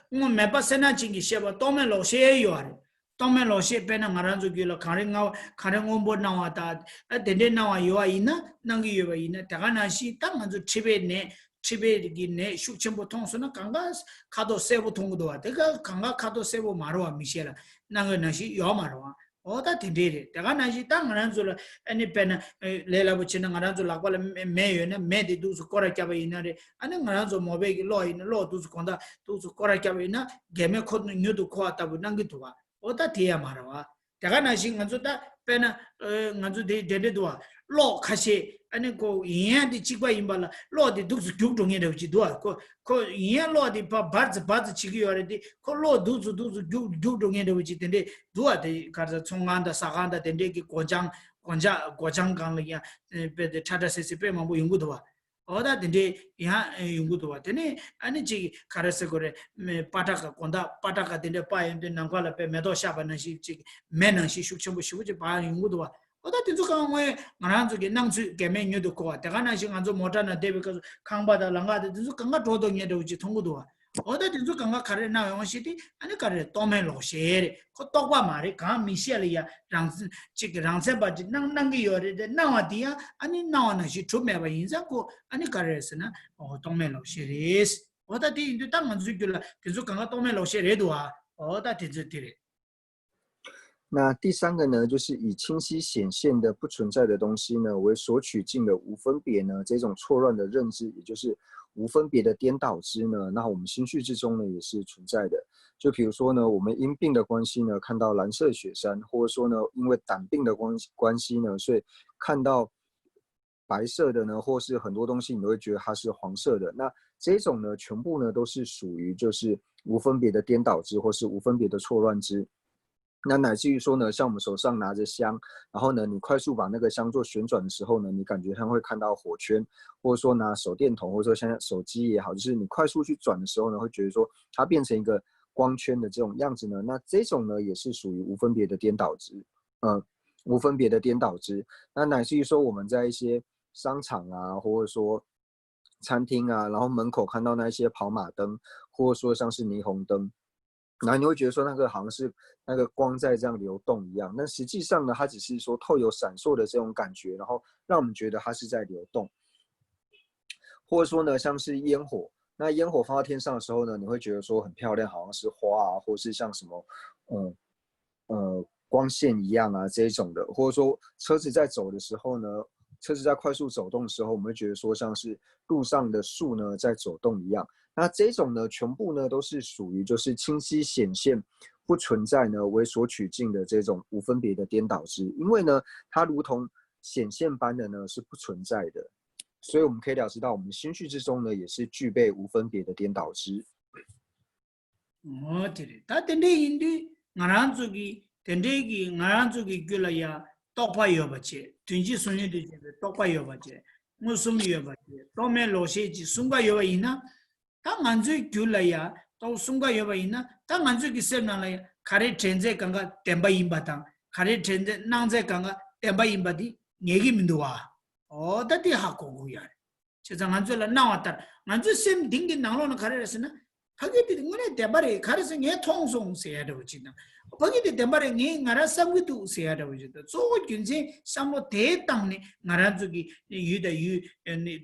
메바세나 징기 셰바 토멜로셰 요아레 토멜로셰 페나 마란주 귤 카링아 카링옴보 나와다 데데 나와 요아이나 난기 요아이나 다가나시 땅만주 치베네 치베기네 슈침보 통수나 강가 카도 세보 통도 와 내가 강가 카도 세보 마로와 미셰라 나가나시 요마로와 오다 딘데레 다가 나시 땅만한줄 아니 페나 레라부치나 가란줄 라고라 메요네 메디 두스 코라캬바이나레 아니 가란줄 모베기 로이나 로 두스 콘다 두스 코라캬바이나 게메 코드 뉴도 코아타부 난기도와 오다 디야 마라와 다가 나시 간주다 페나 간주 데데도와 로 카시 아니 고 이야디 치과 임발라 로디 두스 죽동이데 우치도와 코 이야 로디 바즈 치기요레디 코 로 두스 죽동이데 우치데 두아데 가자 총간다 사간다 덴데기 고장 강이야 베데 차다세세 페마부 연구도와 어다 덴데 이하 연구도와 데네 아니 지 가르세고레 파타카 콘다 파타카 덴데 파인데 난과라 페 메도 샤바나시 지 메나시 슈첨부 슈지 바 연구도와 어다 딘주가 뭐 나란주게 낭주 게메뉴도 코와 대가나시 간조 모타나 데베가 강바다 랑가데 딘주 강가 도동예도 우지 통고도와 어다 딘주 강가 카레나 영시디 아니 카레 토멜로셰레 코 똑바 마리 가 미셰리아 랑 지게 랑세바지 낭낭기 요레데 나와디야 아니 나와나시 투메바 인자고 아니 카레스나 토멜로셰레스 어다 딘주 땅만 주줄라 딘주 강가 토멜로셰레도와 어다 딘주 디레那第三个呢，就是以清晰显现的不存在的东西呢为所取境的无分别呢，这种错乱的认知，也就是无分别的颠倒之呢，那我们心绪之中呢也是存在的。就比如说呢，我们因病的关系呢，看到蓝色雪山，或者说呢，因为胆病的关系呢，所以看到白色的呢，或是很多东西你都会觉得它是黄色的。那这种呢，全部呢都是属于就是无分别的颠倒之，或是无分别的错乱之。那乃至于说呢，像我们手上拿着香，然后呢，你快速把那个香做旋转的时候呢，你感觉上会看到火圈，或者说拿手电筒，或者说现在手机也好，就是你快速去转的时候呢，会觉得说它变成一个光圈的这种样子呢，那这种呢也是属于无分别的颠倒之，无分别的颠倒之。那乃至于说我们在一些商场啊，或者说餐厅啊，然后门口看到那些跑马灯，或者说像是霓虹灯。然后你会觉得说那个好像是那个光在这样流动一样，但实际上呢，它只是说透有闪烁的这种感觉，然后让我们觉得它是在流动。或者说呢，像是烟火，那烟火放到天上的时候呢，你会觉得说很漂亮，好像是花啊，或是像什么光线一样啊这一种的，或者说车子在走的时候呢，车子在快速走动的时候，我们会觉得说像是路上的树呢在走动一样。那这种呢，全部呢都是属于就是清晰显现不存在呢为所取境的这种无分别的颠倒之，因为呢它如同显现般的呢是不存在的，所以我们可以了知到我们心绪之中呢也是具备无分别的颠倒之。对，他等待印度俺自己等待个俺自己过来呀，多快有不切，经济收入的这个多快有不切。我送有吧，到面老些去送个有吧伊呢，他按住叫来呀，到送个有吧伊呢，他按住个什么来呀？卡里天在刚刚点把银巴当，卡里天在囊在刚刚点把银巴的，你个名多啊？哦，到底哈过过呀？就这按住了闹啊的，按住什顶个囊了那卡里是呢？他给的我那点把的，卡里是你通送谁的我记得。Pagiti tembare ngi ngara samgitu seya da wujud. So gyunse samlo te tang ni ngara zugi yuda yu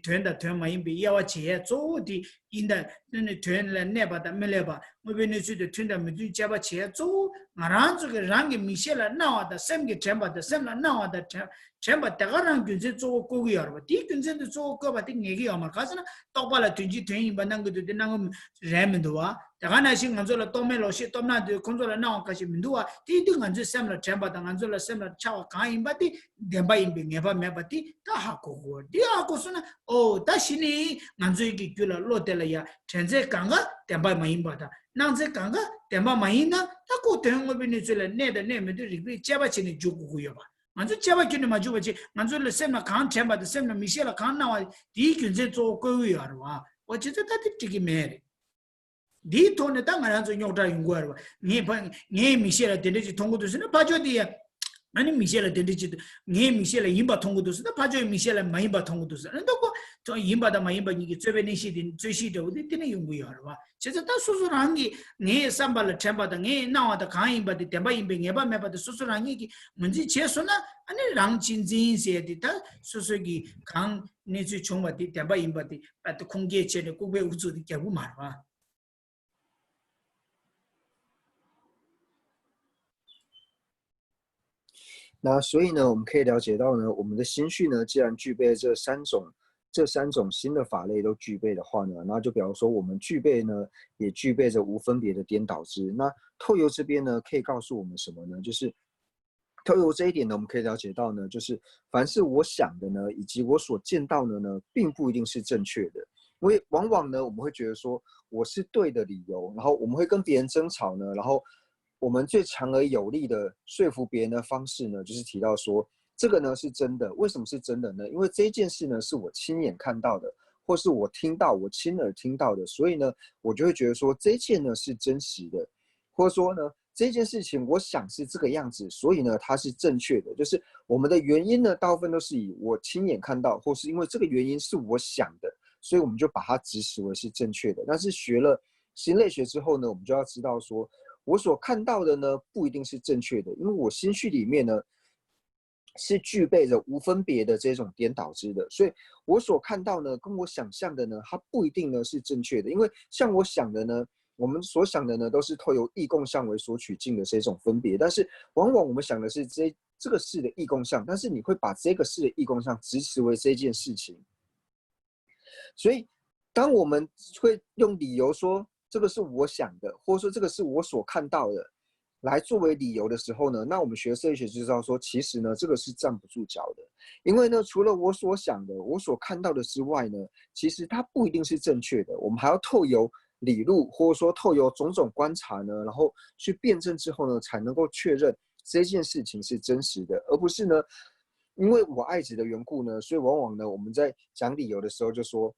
tuenda tuema imbi yawa cheya so di inda tuenda neba da meleba mubi nisu de tuenda midu jaba cheya so ngara zugi rangi mishela nawa da semgi temba da semla nawa da temba daga rang gyunse so kogu yarwa. Di gyunse de so koba di ngegi yamar kasana tokpala tunji tuen imba nangudu de nangum remenduwa. 다가 나시 간절로 또메로시 또나도 컨트롤 나온 것이 민두와 디디 간절 샘라 챵바다 간절로 샘라 차와 가임바디 뎀바임비 네바 메바디 다 하고고 디하고서나 오 다시니 간절기 귤라 로텔이야 전제 강가 뎀바 마임바다 난제 강가 뎀바 마이나 타고 대응업이니 줄에 내다 내면도 리비 챵바치니 주고고요 봐 간절 챵바치니 마주바치 간절로 샘라 간 챵바다 샘라 미셸라 간 나와 디 균제 조 거위야 와 어쨌든 다들 찌기 매래 디 돈에 당하나서 용다 용거야. 네 미셸라 데리지 통고도스는 봐줘디야. 아니 미셸라 데리지 네 미셸라 임바 통고도스는 봐줘 미셸라 마임바 통고도스. 근데고 저 임바다 마임바 이게 최변의 시딘 최시도 어디는 용거야. 진짜 다 수술한 게네 삼발을 템바다 네 나와다 강임바디 템바 임베 네바 메바도 수술한 게 뭔지 제소나 아니 랑진진세디다 수술기 강 네주 총바디 템바 임바디 또 공기에 제네 고베 우주디 개고 말아.那所以呢，我们可以了解到呢，我们的心绪呢，既然具备这三种新的法类都具备的话呢，那就表示说我们具备呢，也具备着无分别的颠倒知。那透由这边呢，可以告诉我们什么呢？就是透由这一点呢，我们可以了解到呢，就是凡是我想的呢，以及我所见到的呢，并不一定是正确的。因为往往呢，我们会觉得说我是对的理由，然后我们会跟别人争吵呢，然后我们最强而有力的说服别人的方式呢，就是提到说这个呢是真的。为什么是真的呢？因为这件事呢是我亲眼看到的，或是我听到，我亲耳听到的，所以呢，我就会觉得说这一件呢是真实的，或者说呢这件事情我想是这个样子，所以呢它是正确的。就是我们的原因呢，大部分都是以我亲眼看到，或是因为这个原因是我想的，所以我们就把它指使为是正确的。但是学了心类学之后呢，我们就要知道说，我所看到的呢不一定是正确的，因为我心绪里面呢是具备着无分别的这种颠倒知的，所以我所看到呢跟我想象的呢，它不一定呢是正确的。因为像我想的呢，我们所想的呢都是透由异共相为所取境的这种分别，但是往往我们想的是这个事的异共相，但是你会把这个事的异共相指使为这件事情。所以当我们会用理由说这个是我想的，或者说这个是我所看到的来作为理由的时候呢，那我们学社会学就知道说，其实呢这个是站不住脚的。因为呢除了我所想的我所看到的之外呢，其实它不一定是正确的，我们还要透由理路或者说透由种种观察呢，然后去辩证之后呢，才能够确认这件事情是真实的，而不是呢因为我爱子的缘故呢，所以往往呢我们在讲理由的时候就说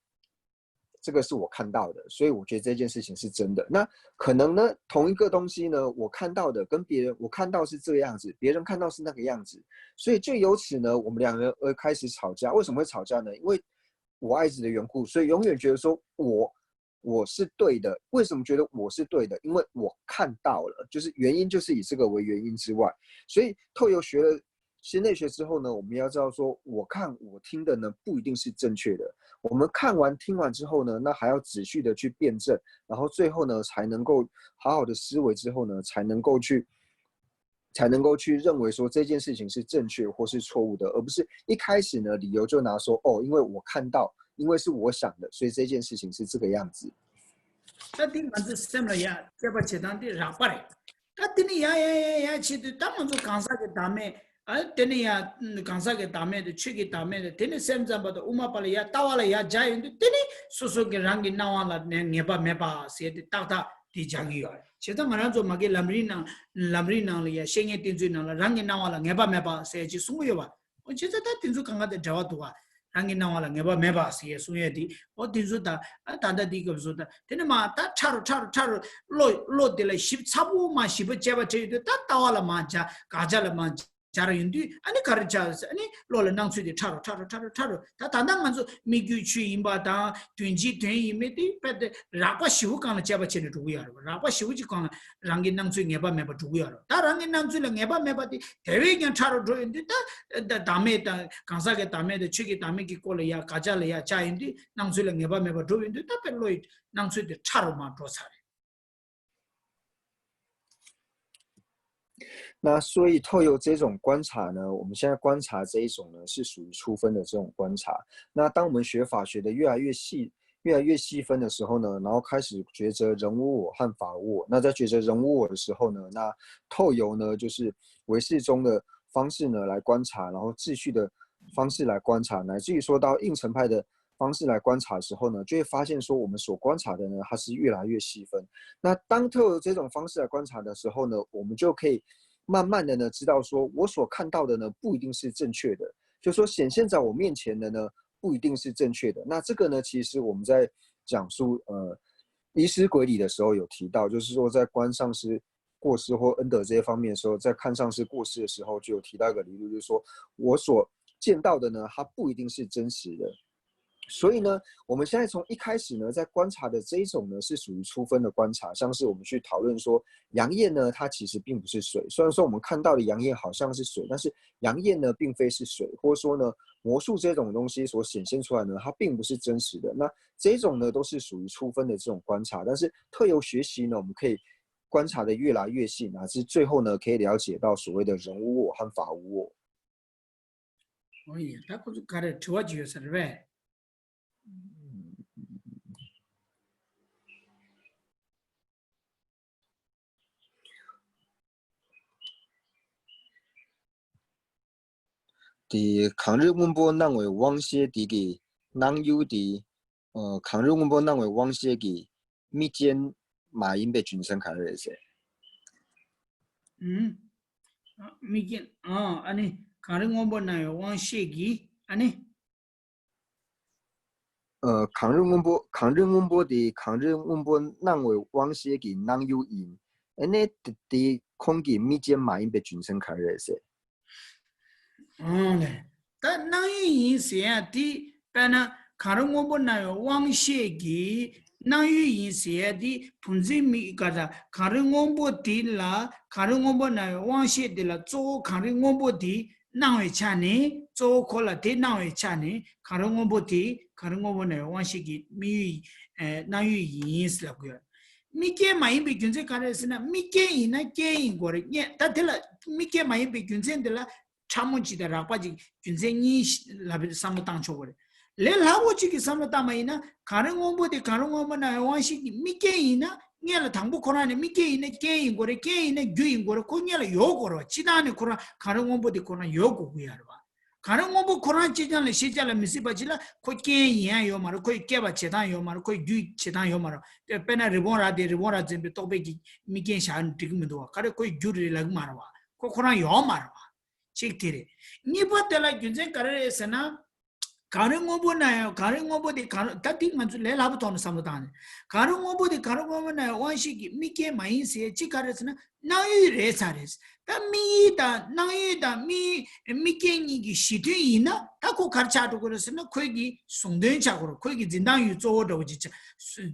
这个是我看到的，所以我觉得这件事情是真的。那可能呢同一个东西呢，我看到的跟别人我看到是这个样子，别人看到是那个样子，所以就由此呢我们两人而开始吵架。为什么会吵架呢？因为我爱子的缘故，所以永远觉得说我是对的。为什么觉得我是对的？因为我看到了，就是原因就是以这个为原因之外。所以透由学了心类学之后呢，我们要知道说，我看我听的呢不一定是正确的。我们看完听完之后呢，那还要仔细的去辩证，然后最后呢才能够好好的思维之后呢，才能够去认为说这件事情是正确或是错误的，而不是一开始呢理由就拿说哦，因为我看到，因为是我想的，所以这件事情是这个样子。那顶完子什么呀？这把切当的让把嘞，那顶你呀，其实当然就刚才个大妹。顶你呀，刚才个大妹的，去个大妹的，顶你什么子把的乌马巴了呀，打完了呀，加油的，顶你叔叔给让给拿完了，你把写的打的加油啊！现在我们做嘛个兰瑞囊了呀，现在定住囊了，让给拿完了，你把写去送过去吧。我觉得他定住刚刚的这话多啊。rangi nawala ngeba meba siye suye di o di zuda tanda di gab zuda tene ma ta charu lo de la ship sabu ma ship cheba che de ta tawala ma ja gaja la ma jara yindi ani karcha ani lo la nang de charu ta tanda manzo mi gyu chu imba da twinji twen yime di pet rapa shivu kana cheba che de du ya rapa shivu ji kana rangi nang ngeba meba du ya ta rangi nang la ngeba meba di dewe gyan charu do yindi ta dame ta kansa ke dame de chiki dame ki ko le ya gaja le ya cha yindi nang la ngeba meba du yindi ta pe lo nang de charu ma do sa那所以透由这种观察呢，我们现在观察这一种呢，是属于初分的这种观察。那当我们学法学的越来越细分的时候呢，然后开始抉择人无我和法无我。那在抉择人无我的时候呢，那透由呢就是唯识中的方式呢来观察，然后秩序的方式来观察，乃至于说到应成派的方式来观察的时候呢，就会发现说我们所观察的呢，它是越来越细分。那当透由这种方式来观察的时候呢，我们就可以慢慢的呢，知道说我所看到的呢，不一定是正确的，就说显现在我面前的呢，不一定是正确的。那这个呢，其实我们在讲述遗失轨理的时候有提到，就是说在观上师过失或恩德这些方面的时候，在看上师过失的时候，就有提到一个理论，就是说我所见到的呢，它不一定是真实的。所以呢，我们现在从一开始呢，在观察的这一种呢，是属于初分的观察，像是我们去讨论说，阳焰呢，它其实并不是水。虽然说我们看到的阳焰好像是水，但是阳焰呢，并非是水，或者说呢，魔术这种东西所显现出来呢，它并不是真实的。那这种呢，都是属于初分的这种观察，但是特有学习呢，我们可以观察的越来越细，乃至最後呢，可以了解到所谓的人无我和法无我。哦耶，他不是搞的多久是呗？伫抗日文本认为往昔伫个人有伫抗日文本认为往昔个密间马英被军生开的是。密间安尼抗日文本那往昔个安尼。抗日文本伫抗日文本认为往昔个人有因，安尼伫空间密间马英被军生开的是。嘞，但那语言啊，的，但那抗日文本那往昔个。那语言写的，同志咪个啥？抗日文本的啦，抗日文本那往昔的啦，做抗日文本的哪位cha呢？做可了的哪位cha呢？抗日文本的，抗日文本那往昔个咪那语言是那个。咪个买一笔军政干的是呢？咪个因那个因过来，耶，但的了，咪个买一笔军政的啦，参谋级的啦，或者军政你那边什么当初过来。le lawo chiki samla tamaina karang ombo de karang ombo na wanshi mike ina ngela thangbu korane mike ina ke ingore ke ina gyu ingore ko ngela yogoro chidane kora karang ombo de kora yogo guyarwa karang ombo koran chidane shijala misiba jila ko ke ya yo maro ko ke ba chedan yo maro ko gyu chedan yo maro te pena ribora zembe tobe gi mike shan digmido kare ko gyu ri lag marwa ko koran yo marwa chik tire ni batela gyunzen karare sana 가능 오보나요. 가능 오보디 가능 다팅 만주 레라부터는 삼도다네. 가능 오보디 가능 오보나요. 원식이 미게 마인스에 지가르스나 나이 레사레스. 다 미다 나이다 미 미게니기 시드이나 다고 가르쳐도 그랬으나 거기 송된 작으로 거기 진단유 조도 지차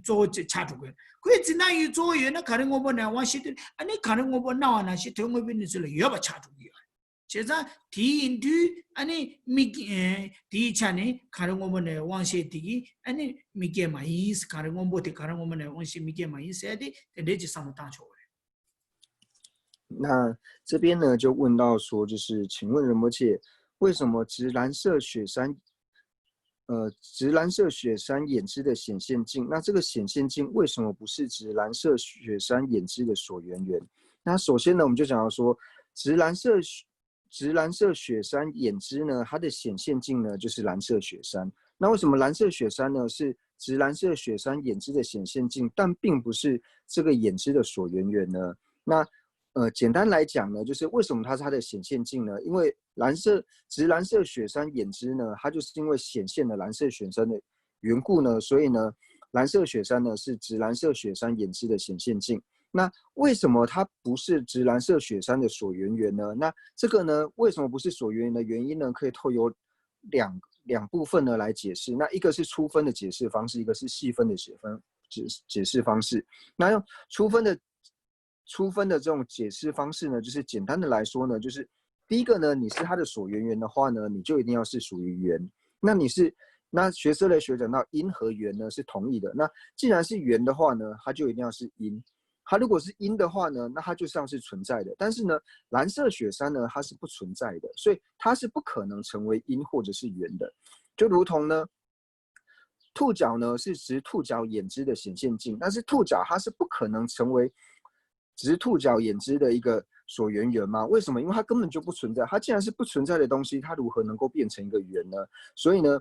조 차도고. 그 진단유 조에는 가능 오보나요. 원식들 아니 가능 오보 나와나 시 동업인들을 여바 차도고요. 제가 디인두 아니 미기 디차네 가능오면에 왕셰디기 아니 미게 마이스 가능오보데 가능오면에 왕셰 미게 마이스에디 데지 상당초。那这边呢就问到说，就是请问仁波切，为什么直蓝色雪山眼支的显现境？那这个显现境为什么不是直蓝色雪山眼支的所缘缘？那首先呢，我们就讲到说，直蓝色雪山眼支呢，它的显现境呢就是蓝色雪山。那为什么蓝色雪山呢是直蓝色雪山眼支的显现境，但并不是这个眼支的所缘缘呢？那简单来讲呢，就是为什么它是它的显现镜呢？因为直蓝色雪山眼支呢，它就是因为显现了蓝色雪山的缘故呢，所以呢，蓝色雪山呢是直蓝色雪山眼支的显现镜。那为什么它不是直蓝色雪山的所缘源呢？那这个呢，为什么不是所缘源的原因呢？可以透由两部分呢来解释。那一个是粗分的解释方式，一个是细分的解释方式。那用粗分的这种解释方式呢，就是简单的来说呢，就是第一个呢，你是它的所缘源的话呢，你就一定要是属于缘。那学生类学讲到因和缘呢是同义的。那既然是缘的话呢，它就一定要是因。它如果是因的话呢，那它就像是存在的。但是呢，蓝色雪山呢，它是不存在的，所以它是不可能成为因或者是缘的。就如同呢，兔角呢是直兔角眼支的显现镜，但是兔角它是不可能成为直兔角眼支的一个所缘源吗？为什么？因为它根本就不存在。它既然是不存在的东西，它如何能够变成一个缘呢？所以呢，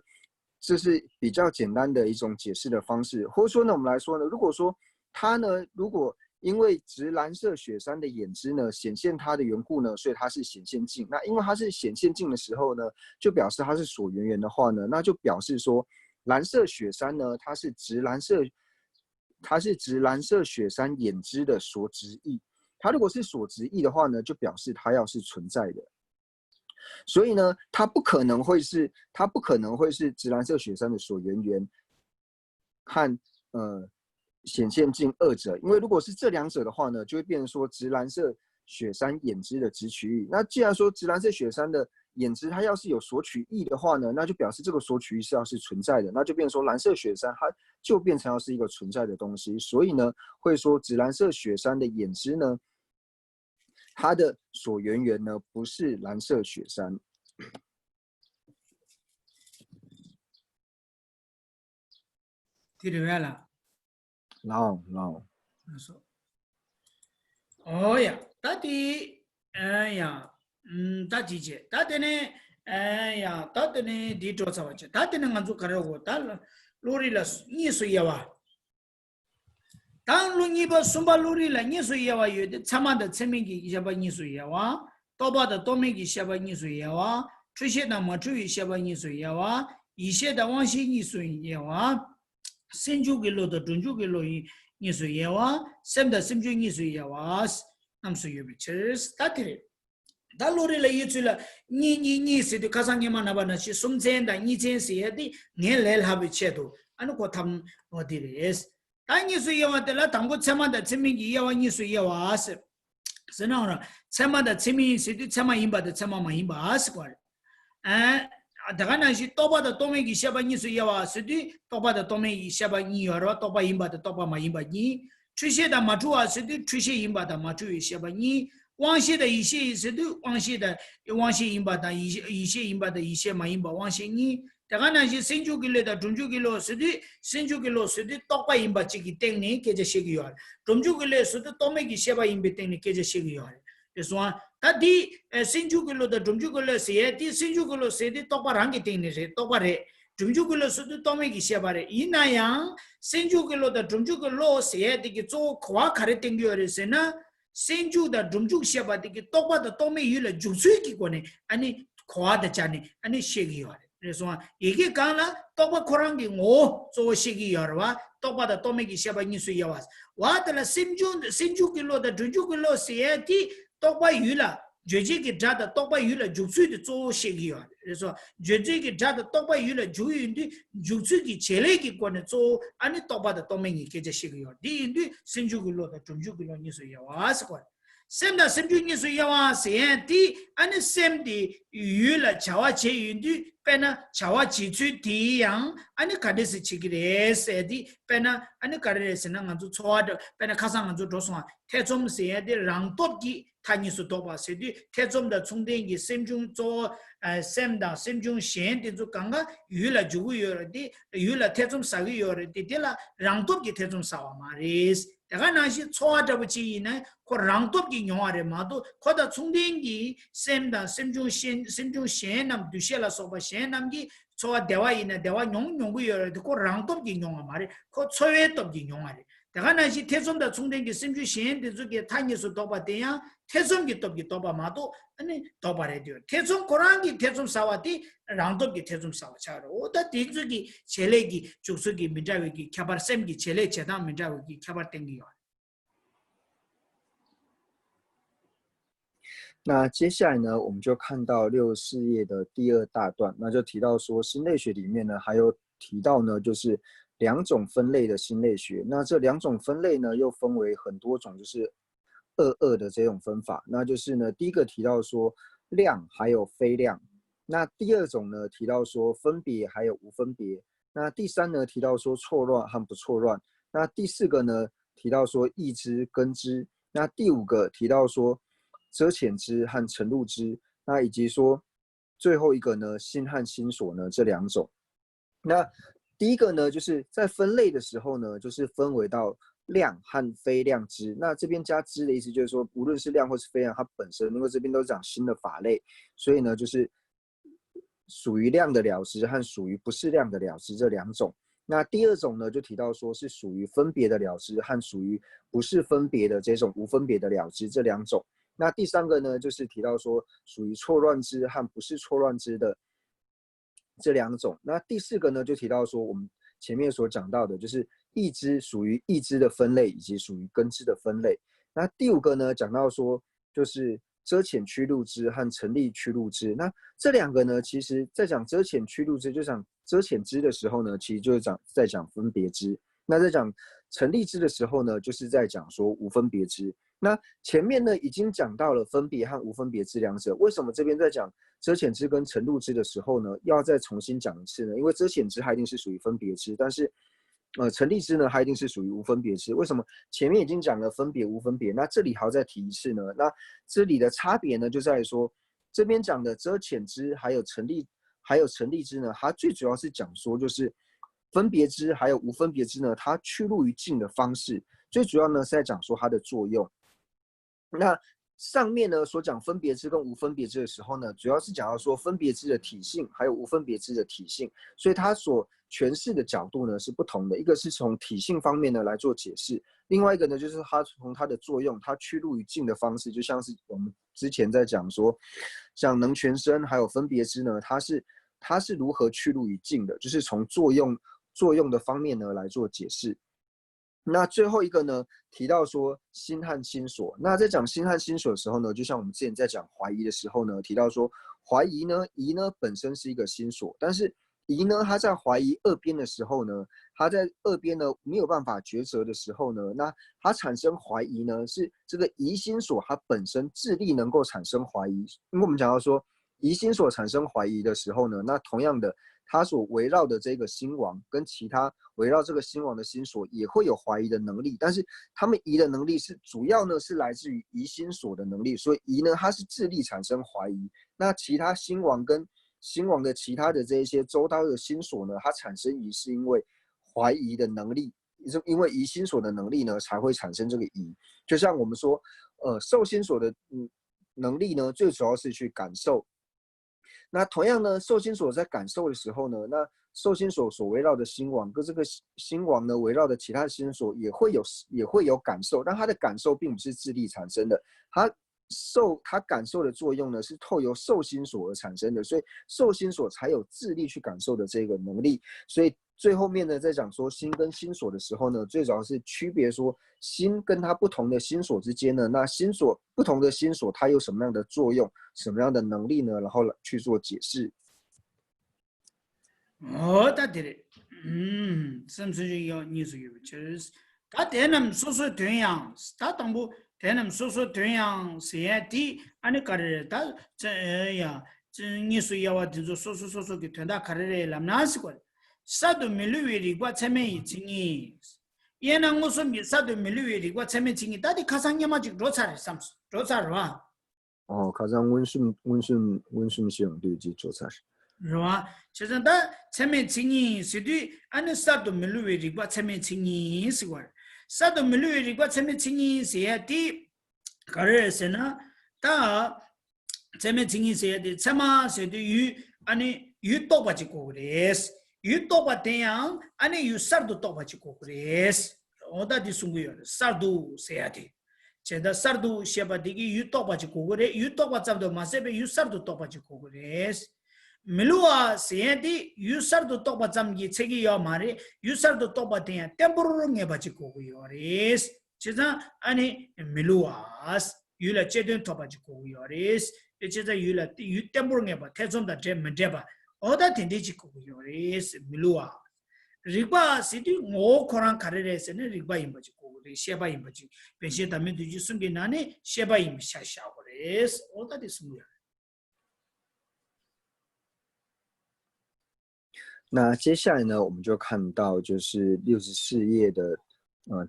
这是比较简单的一种解释的方式。或者说呢，我们来说呢，如果说它呢，如果因为直蓝色雪山的眼支呢显现它的缘故呢，所以它是显现镜。那因为它是显现镜的时候呢，就表示它是所缘源的话呢，那就表示说蓝色雪山呢，它是直蓝色雪山眼支的所执意。它如果是所执意的话呢，就表示它要是存在的。所以呢，它不可能会是直蓝色雪山的所缘源和显现镜二者，因为如果是这两者的话呢，就会变成说直蓝色雪山眼支的直取义。那既然说直蓝色雪山的眼支它要是有所取义的话呢，那就表示这个所取义是要是存在的，那就变成说蓝色雪山它就变成要是一个存在的东西。所以呢，会说直蓝色雪山的眼支呢，它的所缘源呢不是蓝色雪山。听明白了？no。哦呀，到底，哎呀，到底去，到底呢，哎呀，到底呢，地多少钱？到底呢，俺做开了我，到了，罗里了，你说呀哇？当路你把送把罗里了，你说呀哇？有的他妈的前面给一下把你说呀哇？倒把的倒面给下把你说呀哇？这些的嘛，注意下把你说呀哇？一些的往些你说呀哇？深究给罗的，中究给罗伊。你说呀哇，什么什么就你说呀哇，那么说有不？其实是他的，他罗里来一句了，你是的，卡上你嘛那把那些送钱的，你钱是的，你来还不切多，俺那个他们我的嘞是，但你说呀哇的了，当过什么的，证明呀哇，你说呀哇是那样的，什么的证明是的，什么赢吧的，什么没赢吧是过来，哎。大家那些多把的多没给下巴你说要啊，是的，多把的多没给下巴你要了，多把赢把的多把没赢把你，出现的马主啊，是的，出现赢把的马主下巴你，往些的一些是的，往些赢把的一些赢把的一些没赢把往些你，大家那些深究给了的，中究给了是的，深究给了是的，多把赢把这个等你给这些个要，中究给了是的，多没给下巴赢把等你给这些个要，就说。他的深究给了的中究给了谁的深究给了谁的多把人给定的谁多把人中究给了是的多没给写把人一那样深究给了的中究给了谁的给做夸卡的定的谁呢深究的中究写把的给多把的多没有了就最给过呢安尼夸的家呢安尼写给了就说一个讲了多把夸人给我做写给了哇多把的多没给写把你说要啊我的了深究给了的中究给了谁的多把鱼了，绝对给炸的多把鱼了，就最的做些个样，就是说绝对给炸的多把鱼了，就有的就最给前来给关的做，安尼多把的多没你给这些个样，第一的深究给落的，中究给落你说要啊是关，什么深究你说要啊，谁的安尼什么的鱼了，桥啊切鱼的，别呢桥啊切出地样，安尼看的是这个的，谁的别呢安尼看的是那俺做错的，别呢看上俺做多少，太重谁的让多的。他你说多吧？是的，太重的充电器，身中做什么？身中线的就刚刚有了就会有了的，有了太重少有了的，对了，让多给太重少嘛的。大家那些错的不起呢，或让多给用的嘛都，或者充电器什么？身中线那么就写了说吧， 셴 남기 소와 대화이나 대화 용용구여 고 랑톱기 용아 말이 고 초외 톱기 용아리 내가 나시 태솜다 충den기 심주 셴데 저게 타니서 도바대야 태솜기 톱기 도바마도 아니 도바래dio 태솜 고랑기 태솜 사와디 랑톱기 태솜 사와차로 오다 디즈기 젤레기 죽수기 민자위기 캬바셈기 젤레 제다 민자위기 캬바땡기요 那接下来呢，我们就看到64页的第2大段，那就提到说心类学里面呢，还有提到呢，就是2种分类的心类学。那这2种分类呢，又分为很多种，就是22的这种分法。那就是呢，第一个提到说量还有非量，那第2种呢提到说分别还有无分别，那第3呢提到说错乱和不错乱，那第4个呢提到说意知根知，那第5个提到说 遮遣知和沉入知，那以及说最后一个呢，心和心所呢这2种。那第一个呢，就是在分类的时候呢，就是分为到量和非量知。那这边加知的意思就是说，无论是量或是非量，它本身因为这边都是讲新的法类，所以呢，就是属于量的了知和属于不是量的了知这2种。那第2种呢，就提到说是属于分别的了知和属于不是分别的这种无分别的了知这2种。 那第3个呢，就是提到说属于错乱知和不是错乱知的这2种。那第4个呢，就提到说我们前面所讲到的，就是意知属于意知的分类以及属于根知的分类。那第5个呢，讲到说就是遮遣趋入知和成立趋入知。那这2个呢，其实在讲遮遣趋入知，就讲遮遣知的时候呢，其实就是在讲分别知。那在讲成立知的时候呢，就是在讲说无分别知。 那前面呢已经讲到了分别和无分别知2者，为什么这边在讲遮遣知跟沉入知的时候呢，要再重新讲一次呢？因为遮遣知它一定是属于分别知，但是成立知呢它一定是属于无分别知。为什么前面已经讲了分别无分别，那这里还要再提一次呢？那这里的差别呢就在于说，这边讲的遮遣知还有成立知呢，它最主要是讲说就是分别知还有无分别知呢，它趋入于境的方式，最主要呢是在讲说它的作用。 那上面呢所讲分别知跟无分别知的时候呢，主要是讲到说分别知的体性，还有无分别知的体性，所以它所诠释的角度呢是不同的。一个是从体性方面呢来做解释，另外一个呢就是它从它的作用，它趋入于境的方式，就像是我们之前在讲说，像能全身还有分别知呢，它是如何趋入于境的，就是从作用的方面呢来做解释。 那最后一个呢，提到说心和心所。那在讲心和心所的时候呢，就像我们之前在讲怀疑的时候呢，提到说怀疑呢，疑呢本身是一个心所，但是疑呢，它在怀疑二边的时候呢，它在二边呢没有办法抉择的时候呢，那它产生怀疑呢，是这个疑心所它本身智力能够产生怀疑。因为我们讲到说疑心所产生怀疑的时候呢，那同样的。 它所围绕的这个心王跟其他围绕这个心王的心所也会有怀疑的能力，但是他们疑的能力是主要呢是来自于疑心所的能力，所以疑呢它是智力产生怀疑，那其他心王跟心王的其他的这一些周遭的心所呢，它产生疑是因为怀疑的能力，因为疑心所的能力呢才会产生这个疑，就像我们说，受心所的能力呢最主要是去感受。 那同样呢，受心所在感受的时候呢，那受心所所围绕的心王跟这个心王呢围绕的其他的心所也会有感受，但它的感受并不是智力产生的，它感受的作用呢是透由受心所而产生的，所以受心所才有智力去感受的这个能力，所以。 最后面呢，在讲说心跟心所的时候呢，最主要是区别说心跟它不同的心所之间呢，那心所不同的心所它有什么样的作用，什么样的能力呢？然后去做解释。哦，他对的，什么是要你说有，就是他对那么说对样，他当不对那么说对样，谁的？俺那个人他这呀，这你说要我听说说给团他看的来，哪是过？ 사도 밀루위리과 체메이 징이 얘는 무슨 사도 밀루위리과 체메이 징이 다디 가상냐마직 로차를 삼수 로차르와 가장 원순 시험 되지 조사 로와 저전다 체메이 징이 시디 아니 사도 밀루위리과 체메이 징이 시고 사도 밀루위리과 체메이 징이 시야디 가르세나 다 체메이 징이 시야디 체마 시디 유 아니 yu tokpa chi kogres yu tokpa tenyang ane yu sardu tokpa chi kogres oda di sungu yor sardu seyati cheda sardu sheba digi yu tokpa chi kogre yu tokpa tsabdo masebe yu sardu tokpa chi kogres Milua seyati yu sardu tokpa tsamgi tsegi yo mare yu sardu tokpa tenyang temporary ngeba chi kogres cheda ane miluas yula chedun tokpa chi kogres cheda yula yu temporary ngeba tezomda mendeba oda tindi chi kogres milua rigba sidi ngo korang karere sene rigba imba chi kogres sheba imba chi penshe dami duji sungi nane sheba imba sha sha kogres oda di sungi 那接下来呢，我们就看到就是64页的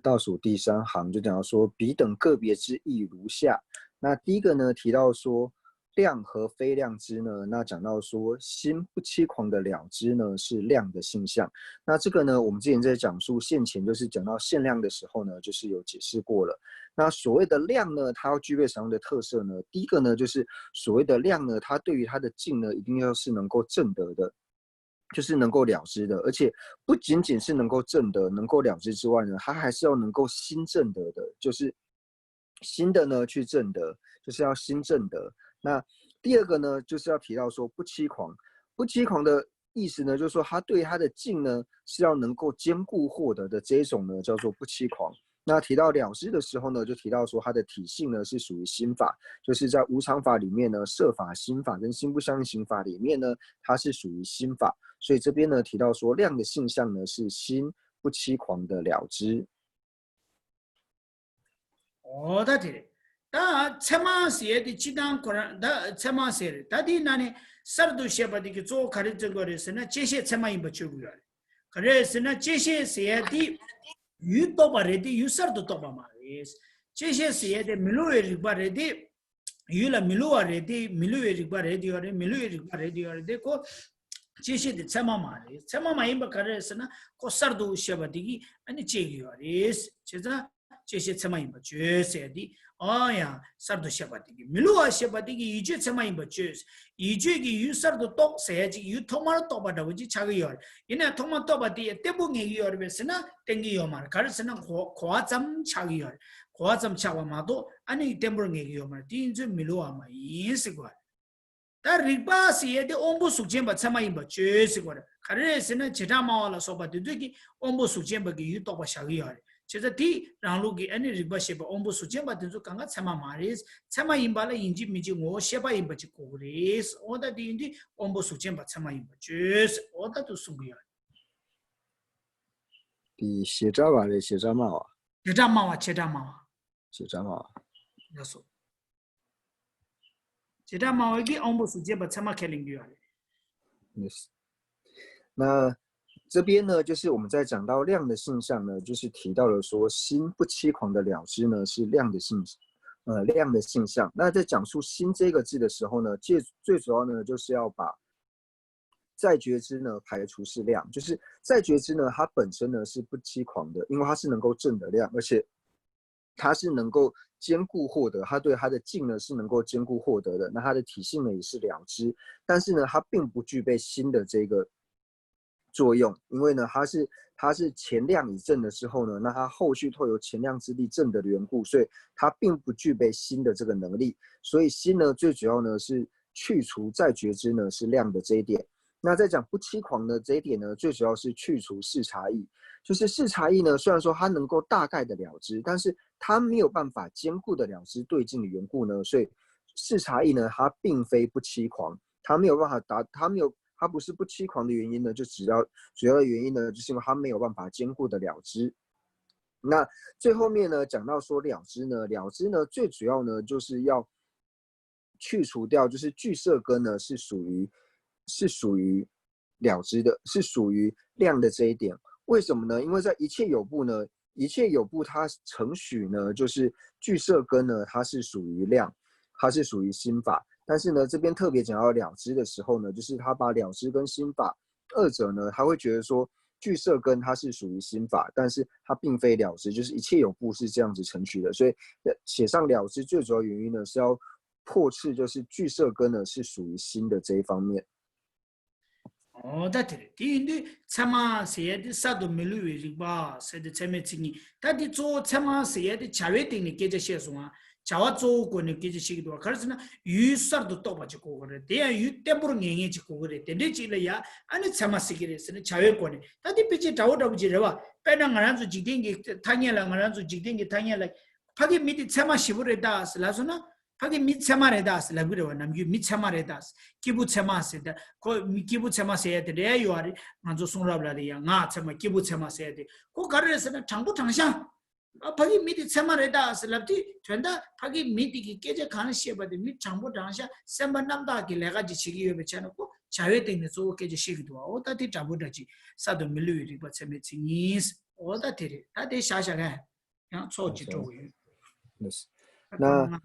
倒数第3行，就讲到说彼等个别之意如下。那第一个呢提到说量和非量之呢，那讲到说心不欺狂的了知呢是量的性相。那这个呢，我们之前在讲述现前就是讲到限量的时候呢，就是有解释过了。那所谓的量呢，它要具备什么样的特色呢？第一个呢，就是所谓的量呢，它对于它的境呢，一定要是能够证得的。就是能够了知的，而且不仅仅是能够证得、能够了知之外呢，它还是要能够心证得的，就是新的呢去证得，就是要心证得。那第二个呢，就是要提到说不欺狂，不欺狂的意思呢，就是说他对他的境呢是要能够兼顾获得的这一种呢，叫做不欺狂。那提到了知的时候呢，就提到说它的体性呢是属于心法，就是在无常法里面呢，摄法、心法跟心不相应行法里面呢，它是属于心法。所以这边呢提到说量的性相呢是心不欺狂的了知。哦，他的，那车马些的鸡蛋果然，那车马些的，他的那呢，sardu sheba的个做开的这个的是呢，这些车马也不去过来，可是呢，这些些的。yu toba redi yu sardu toba ma res cheshe siye de milu erikba redi yu la milu redi milu erikba redi ore milu erikba redi ore de ko cheshe de chama ma res chama ma imba kare sana ko sardu sheba digi ani chegi res cheza cheshe chama imba chese di aya sardu sheba digi milu sheba digi ije chama imba chese ije gi yu sardu tok seji yu tomar toba da wuji chagi yor ina tomar toba di tebu ngi yor besana tengi yomar karsana khoazam chagi yor khoazam chawa mado ani tembu ngi yomar din ju milu ama yinsigwa ta rigba siye de ombu sukjemba chama imba chese gwa kare sena chitama wala soba de gi ombu sukjemba gi yu toba chagi yor cheza ti ranglu gi ani rigba sheba ombu sukjemba de ju kanga chama maris chama imba la inji miji ngo sheba imba chi kogres oda di indi ombu sukjemba chama imba chese oda tu sungiya 第写扎瓦的写扎嘛哇，写扎嘛哇，写扎嘛哇，写扎嘛，那说，写扎嘛哇，给昂布苏杰把参马开领域啊。yes。那这边呢，就是我们在讲到量的性相呢，就是提到了说心不欺狂的了知呢是量的性，量的性相。那在讲述心这个字的时候呢，最主要呢就是要把在觉知呢排除是量，就是在觉知呢它本身呢是不欺狂的，因为它是能够证得量，而且它是能够兼顾获得，它对它的境呢是能够兼顾获得的，那它的体性呢也是了知，但是呢它并不具备心的这个作用，因为呢它是前量已证的时候呢，那它后续透由前量之力证的缘故，所以它并不具备心的这个能力，所以心呢最主要呢是去除在觉知呢是量的这一点。那在讲不欺狂的这一点呢，最主要是去除视察意，就是视察意呢，虽然说它能够大概的了知，但是它没有办法兼顾的了知对境的缘故呢，所以视察意呢，它并非不欺狂，它没有办法它不是不欺狂的原因呢，就主要的原因呢，就是因为它没有办法兼顾的了知。那最后面呢，讲到说了知呢，最主要呢就是要去除掉，就是俱舍根呢是属于了知的，是属于量的这一点。为什么呢？因为在一切有部呢，一切有部它承许呢，就是俱舍根呢，它是属于量，它是属于心法。但是呢，这边特别讲到了知的时候呢，就是他把了知跟心法二者呢，他会觉得说俱舍根它是属于心法，但是它并非了知，就是一切有部是这样子承许的。所以写上了知最主要原因呢，是要破斥就是俱舍根呢是属于心的这一方面。 어, 다들. 디인데 참아 세야디 사도 밀루이 리바 세데 체메칭이. 다디 조 참아 세야디 자웨딩니 계제시에서와 자와 조고니 계제시기도 가르스나 유서도 또 가지고 그래. 대야 유 때부로 냥이지고 그래. 데지라야 아니 참아시기레스는 자웨고니. 다디 피지 다오다부지라와 빼낭가란주 지딩기 타냐랑가란주 지딩기 타냐라 파기 미디 참아 시부레다스 라소나 파기 미 참아레다스 라그레와 남유 미 참아레다스 기부 참아세다 ko kibu chama se de de yo ari manzo sungra bla de nga chama kibu chama se de ko garre se na changbu changsha phagi mi di chama re da se labdi thenda phagi mi di ki keje khan she ba de mi changbu changsha semba nam da ki lega ji chigi yo be chana ko chawe de ne so keje shi gi do o ta ti tabu da ji sa do mi lu ri ba chame chingis o da ti re ta de sha sha ga ya cho ji do yu那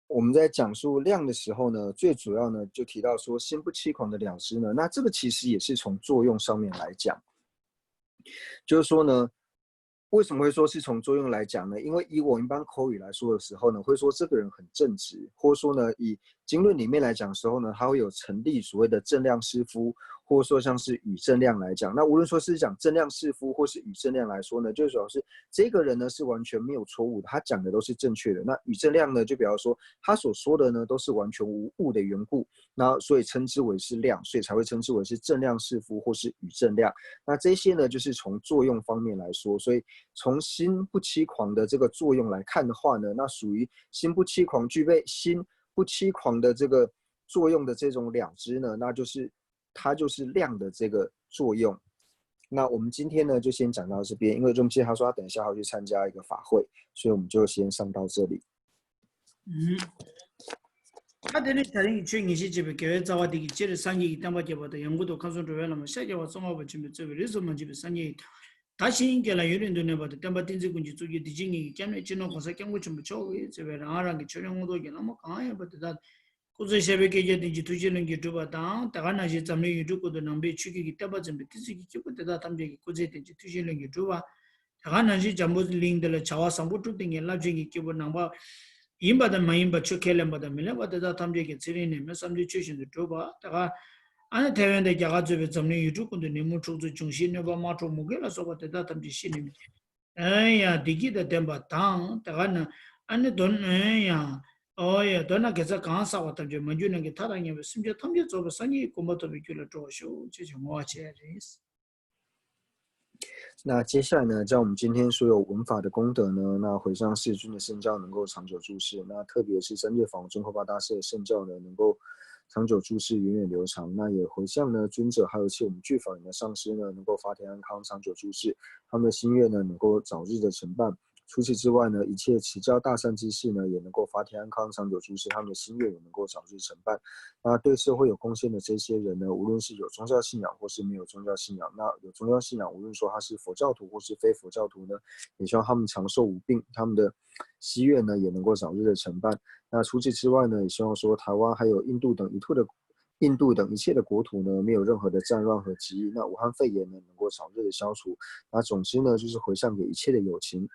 我们在讲述量的时候呢，最主要呢就提到说心不欺狂的良知呢，那这个其实也是从作用上面来讲，就是说呢，为什么会说是从作用来讲呢？因为以我们一般口语来说的时候呢，会说这个人很正直，或者说呢，以经论里面来讲的时候呢，他会有成立所谓的正量师夫，或者说像是与正量来讲。那无论说是讲正量师夫或是与正量来说呢，就主要是这个人呢是完全没有错误的，他讲的都是正确的。那与正量呢，就比方说他所说的呢都是完全无误的缘故，那所以称之为是量，所以才会称之为是正量师夫或是与正量。那这些呢，就是从作用方面来说，所以从心不欺狂的这个作用来看的话呢，那属于心不欺狂，具备心不欺狂的这个作用的这种两知呢，那就是它就是量的这个作用。那我们今天呢就先讲到这边，因为中介他说他等一下要去参加一个法会，所以我们就先上到这里。하더니 다른 주인이 집에 교회 자와디기 제를 상기 담바게보다 연구도 컨설트वे라면 세계와 성화부 집에 저리서만 집에 상기 다시 인게라 유린도네 바다 담바딘지 군지 쪽이 디징이 견에 진노 거사 경고 좀 저기 집에 아랑기 초령도게 너무 강해 바다 kuzo shebe keje dinji tujilen gi tuba ta ta na je tamne yudu ko do nambe chuki gi taba jambe tisi gi ko da tamje gi kuzo dinji tujilen gi tuba ta na je jambo ling de la chawa sambu tu dinge la jingi ki bo namba imba da mayimba chukelen ba da mile ba da tamje gi tsirine me samje chushin de tuba ta ana tewen de ga jobe tamne yudu ko do nemu chuzu chungshin ne ba ma to mugela so ba da tamje shini ai ya digi da demba ta ta na ane don ya 어예 너나 계속 강사 왔다 좀 먼저는 게 타당해 심지어 탐지 쪽에 상이 고모도 비교를 줘쇼 지금 뭐하지리스 那接下来呢，将我们今天所有文法的功德呢，那回向世尊的圣教能够长久住世，那特别是三界法中后八大士的圣教呢，能够长久住世，源远流长。那也回向呢尊者，还有一切我们具法人的上师呢，能够法体安康，长久住世，他们的心愿呢，能够早日的成办。除此之外呢，一切持教大善之事呢，也能够法体安康，长久住世，他们的心愿也能够早日成办。那对社会有贡献的这些人呢，无论是有宗教信仰或是没有宗教信仰，那有宗教信仰，无论说他是佛教徒或是非佛教徒呢，也希望他们长寿无病，他们的希愿呢也能够早日的成办。那除此之外呢，也希望说台湾还有印度等一切的国土呢，没有任何的战乱和疾疫，那武汉肺炎呢能够早日的消除。那总之呢，就是回向给一切的有情，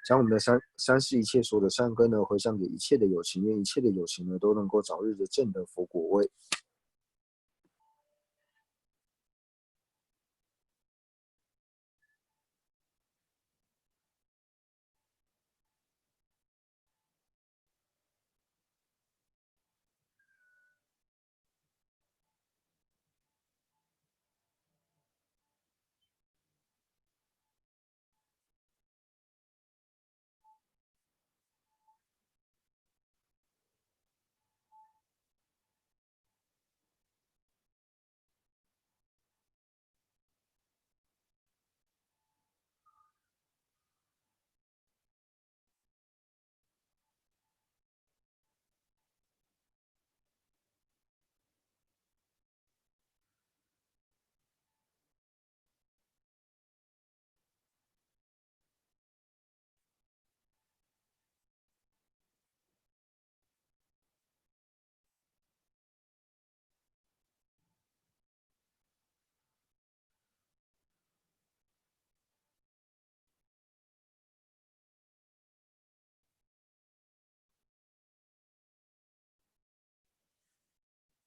将我们的三世一切所有的善根呢，回向给一切的有情，愿一切的有情呢都能够早日的证得佛果位。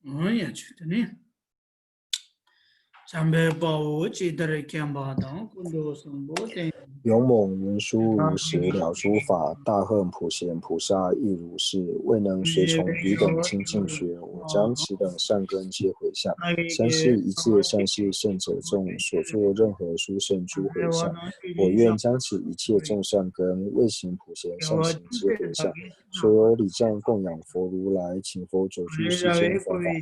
哎呀，觉得呢。勇猛文殊如实了诸法，大恨普贤菩萨亦如是。未能随从彼等精进学，我将此等善根皆回向。三世一切善事圣者众所作任何殊胜诸回向，我愿将此一切众善根为行普贤善行皆回向。所有礼赞供养佛如来，请佛久住世间佛法门，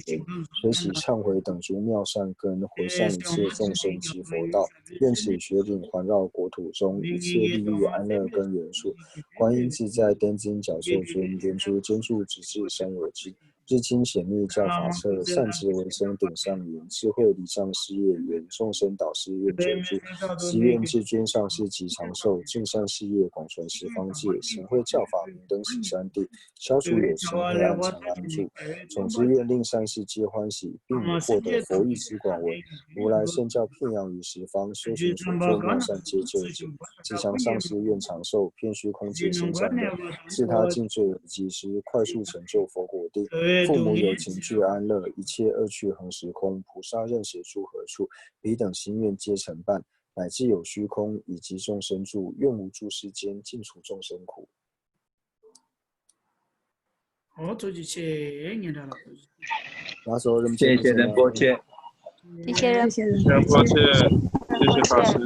随喜忏悔等诸妙善根，回向一切众生及佛道。愿此学领环绕国土中一切利益安乐根源处，观音自在灯金角兽尊，莲珠坚柱直至山有基。日清显密教法册，善值为生顶上云，智慧礼上事业缘，众生导师愿久住。祈愿至尊上师及长寿，尽善事业广传十方界，行慧教法明灯十三地，消除有情黑暗常安住。总之愿令善事皆欢喜，并以获得佛意之广闻，如来圣教遍扬于十方，修行所作妙善皆救济。吉祥上师愿长寿，遍虚空界心善乐，自他尽罪为及时，快速成就佛果地。父母有情俱安乐，一切恶趣恒时空。菩萨任邪住何处，彼等心愿皆成办。乃至有虚空，以及众生住，愿无诸世间，尽除众生苦。谢谢仁波切，谢谢仁波切，谢谢法师。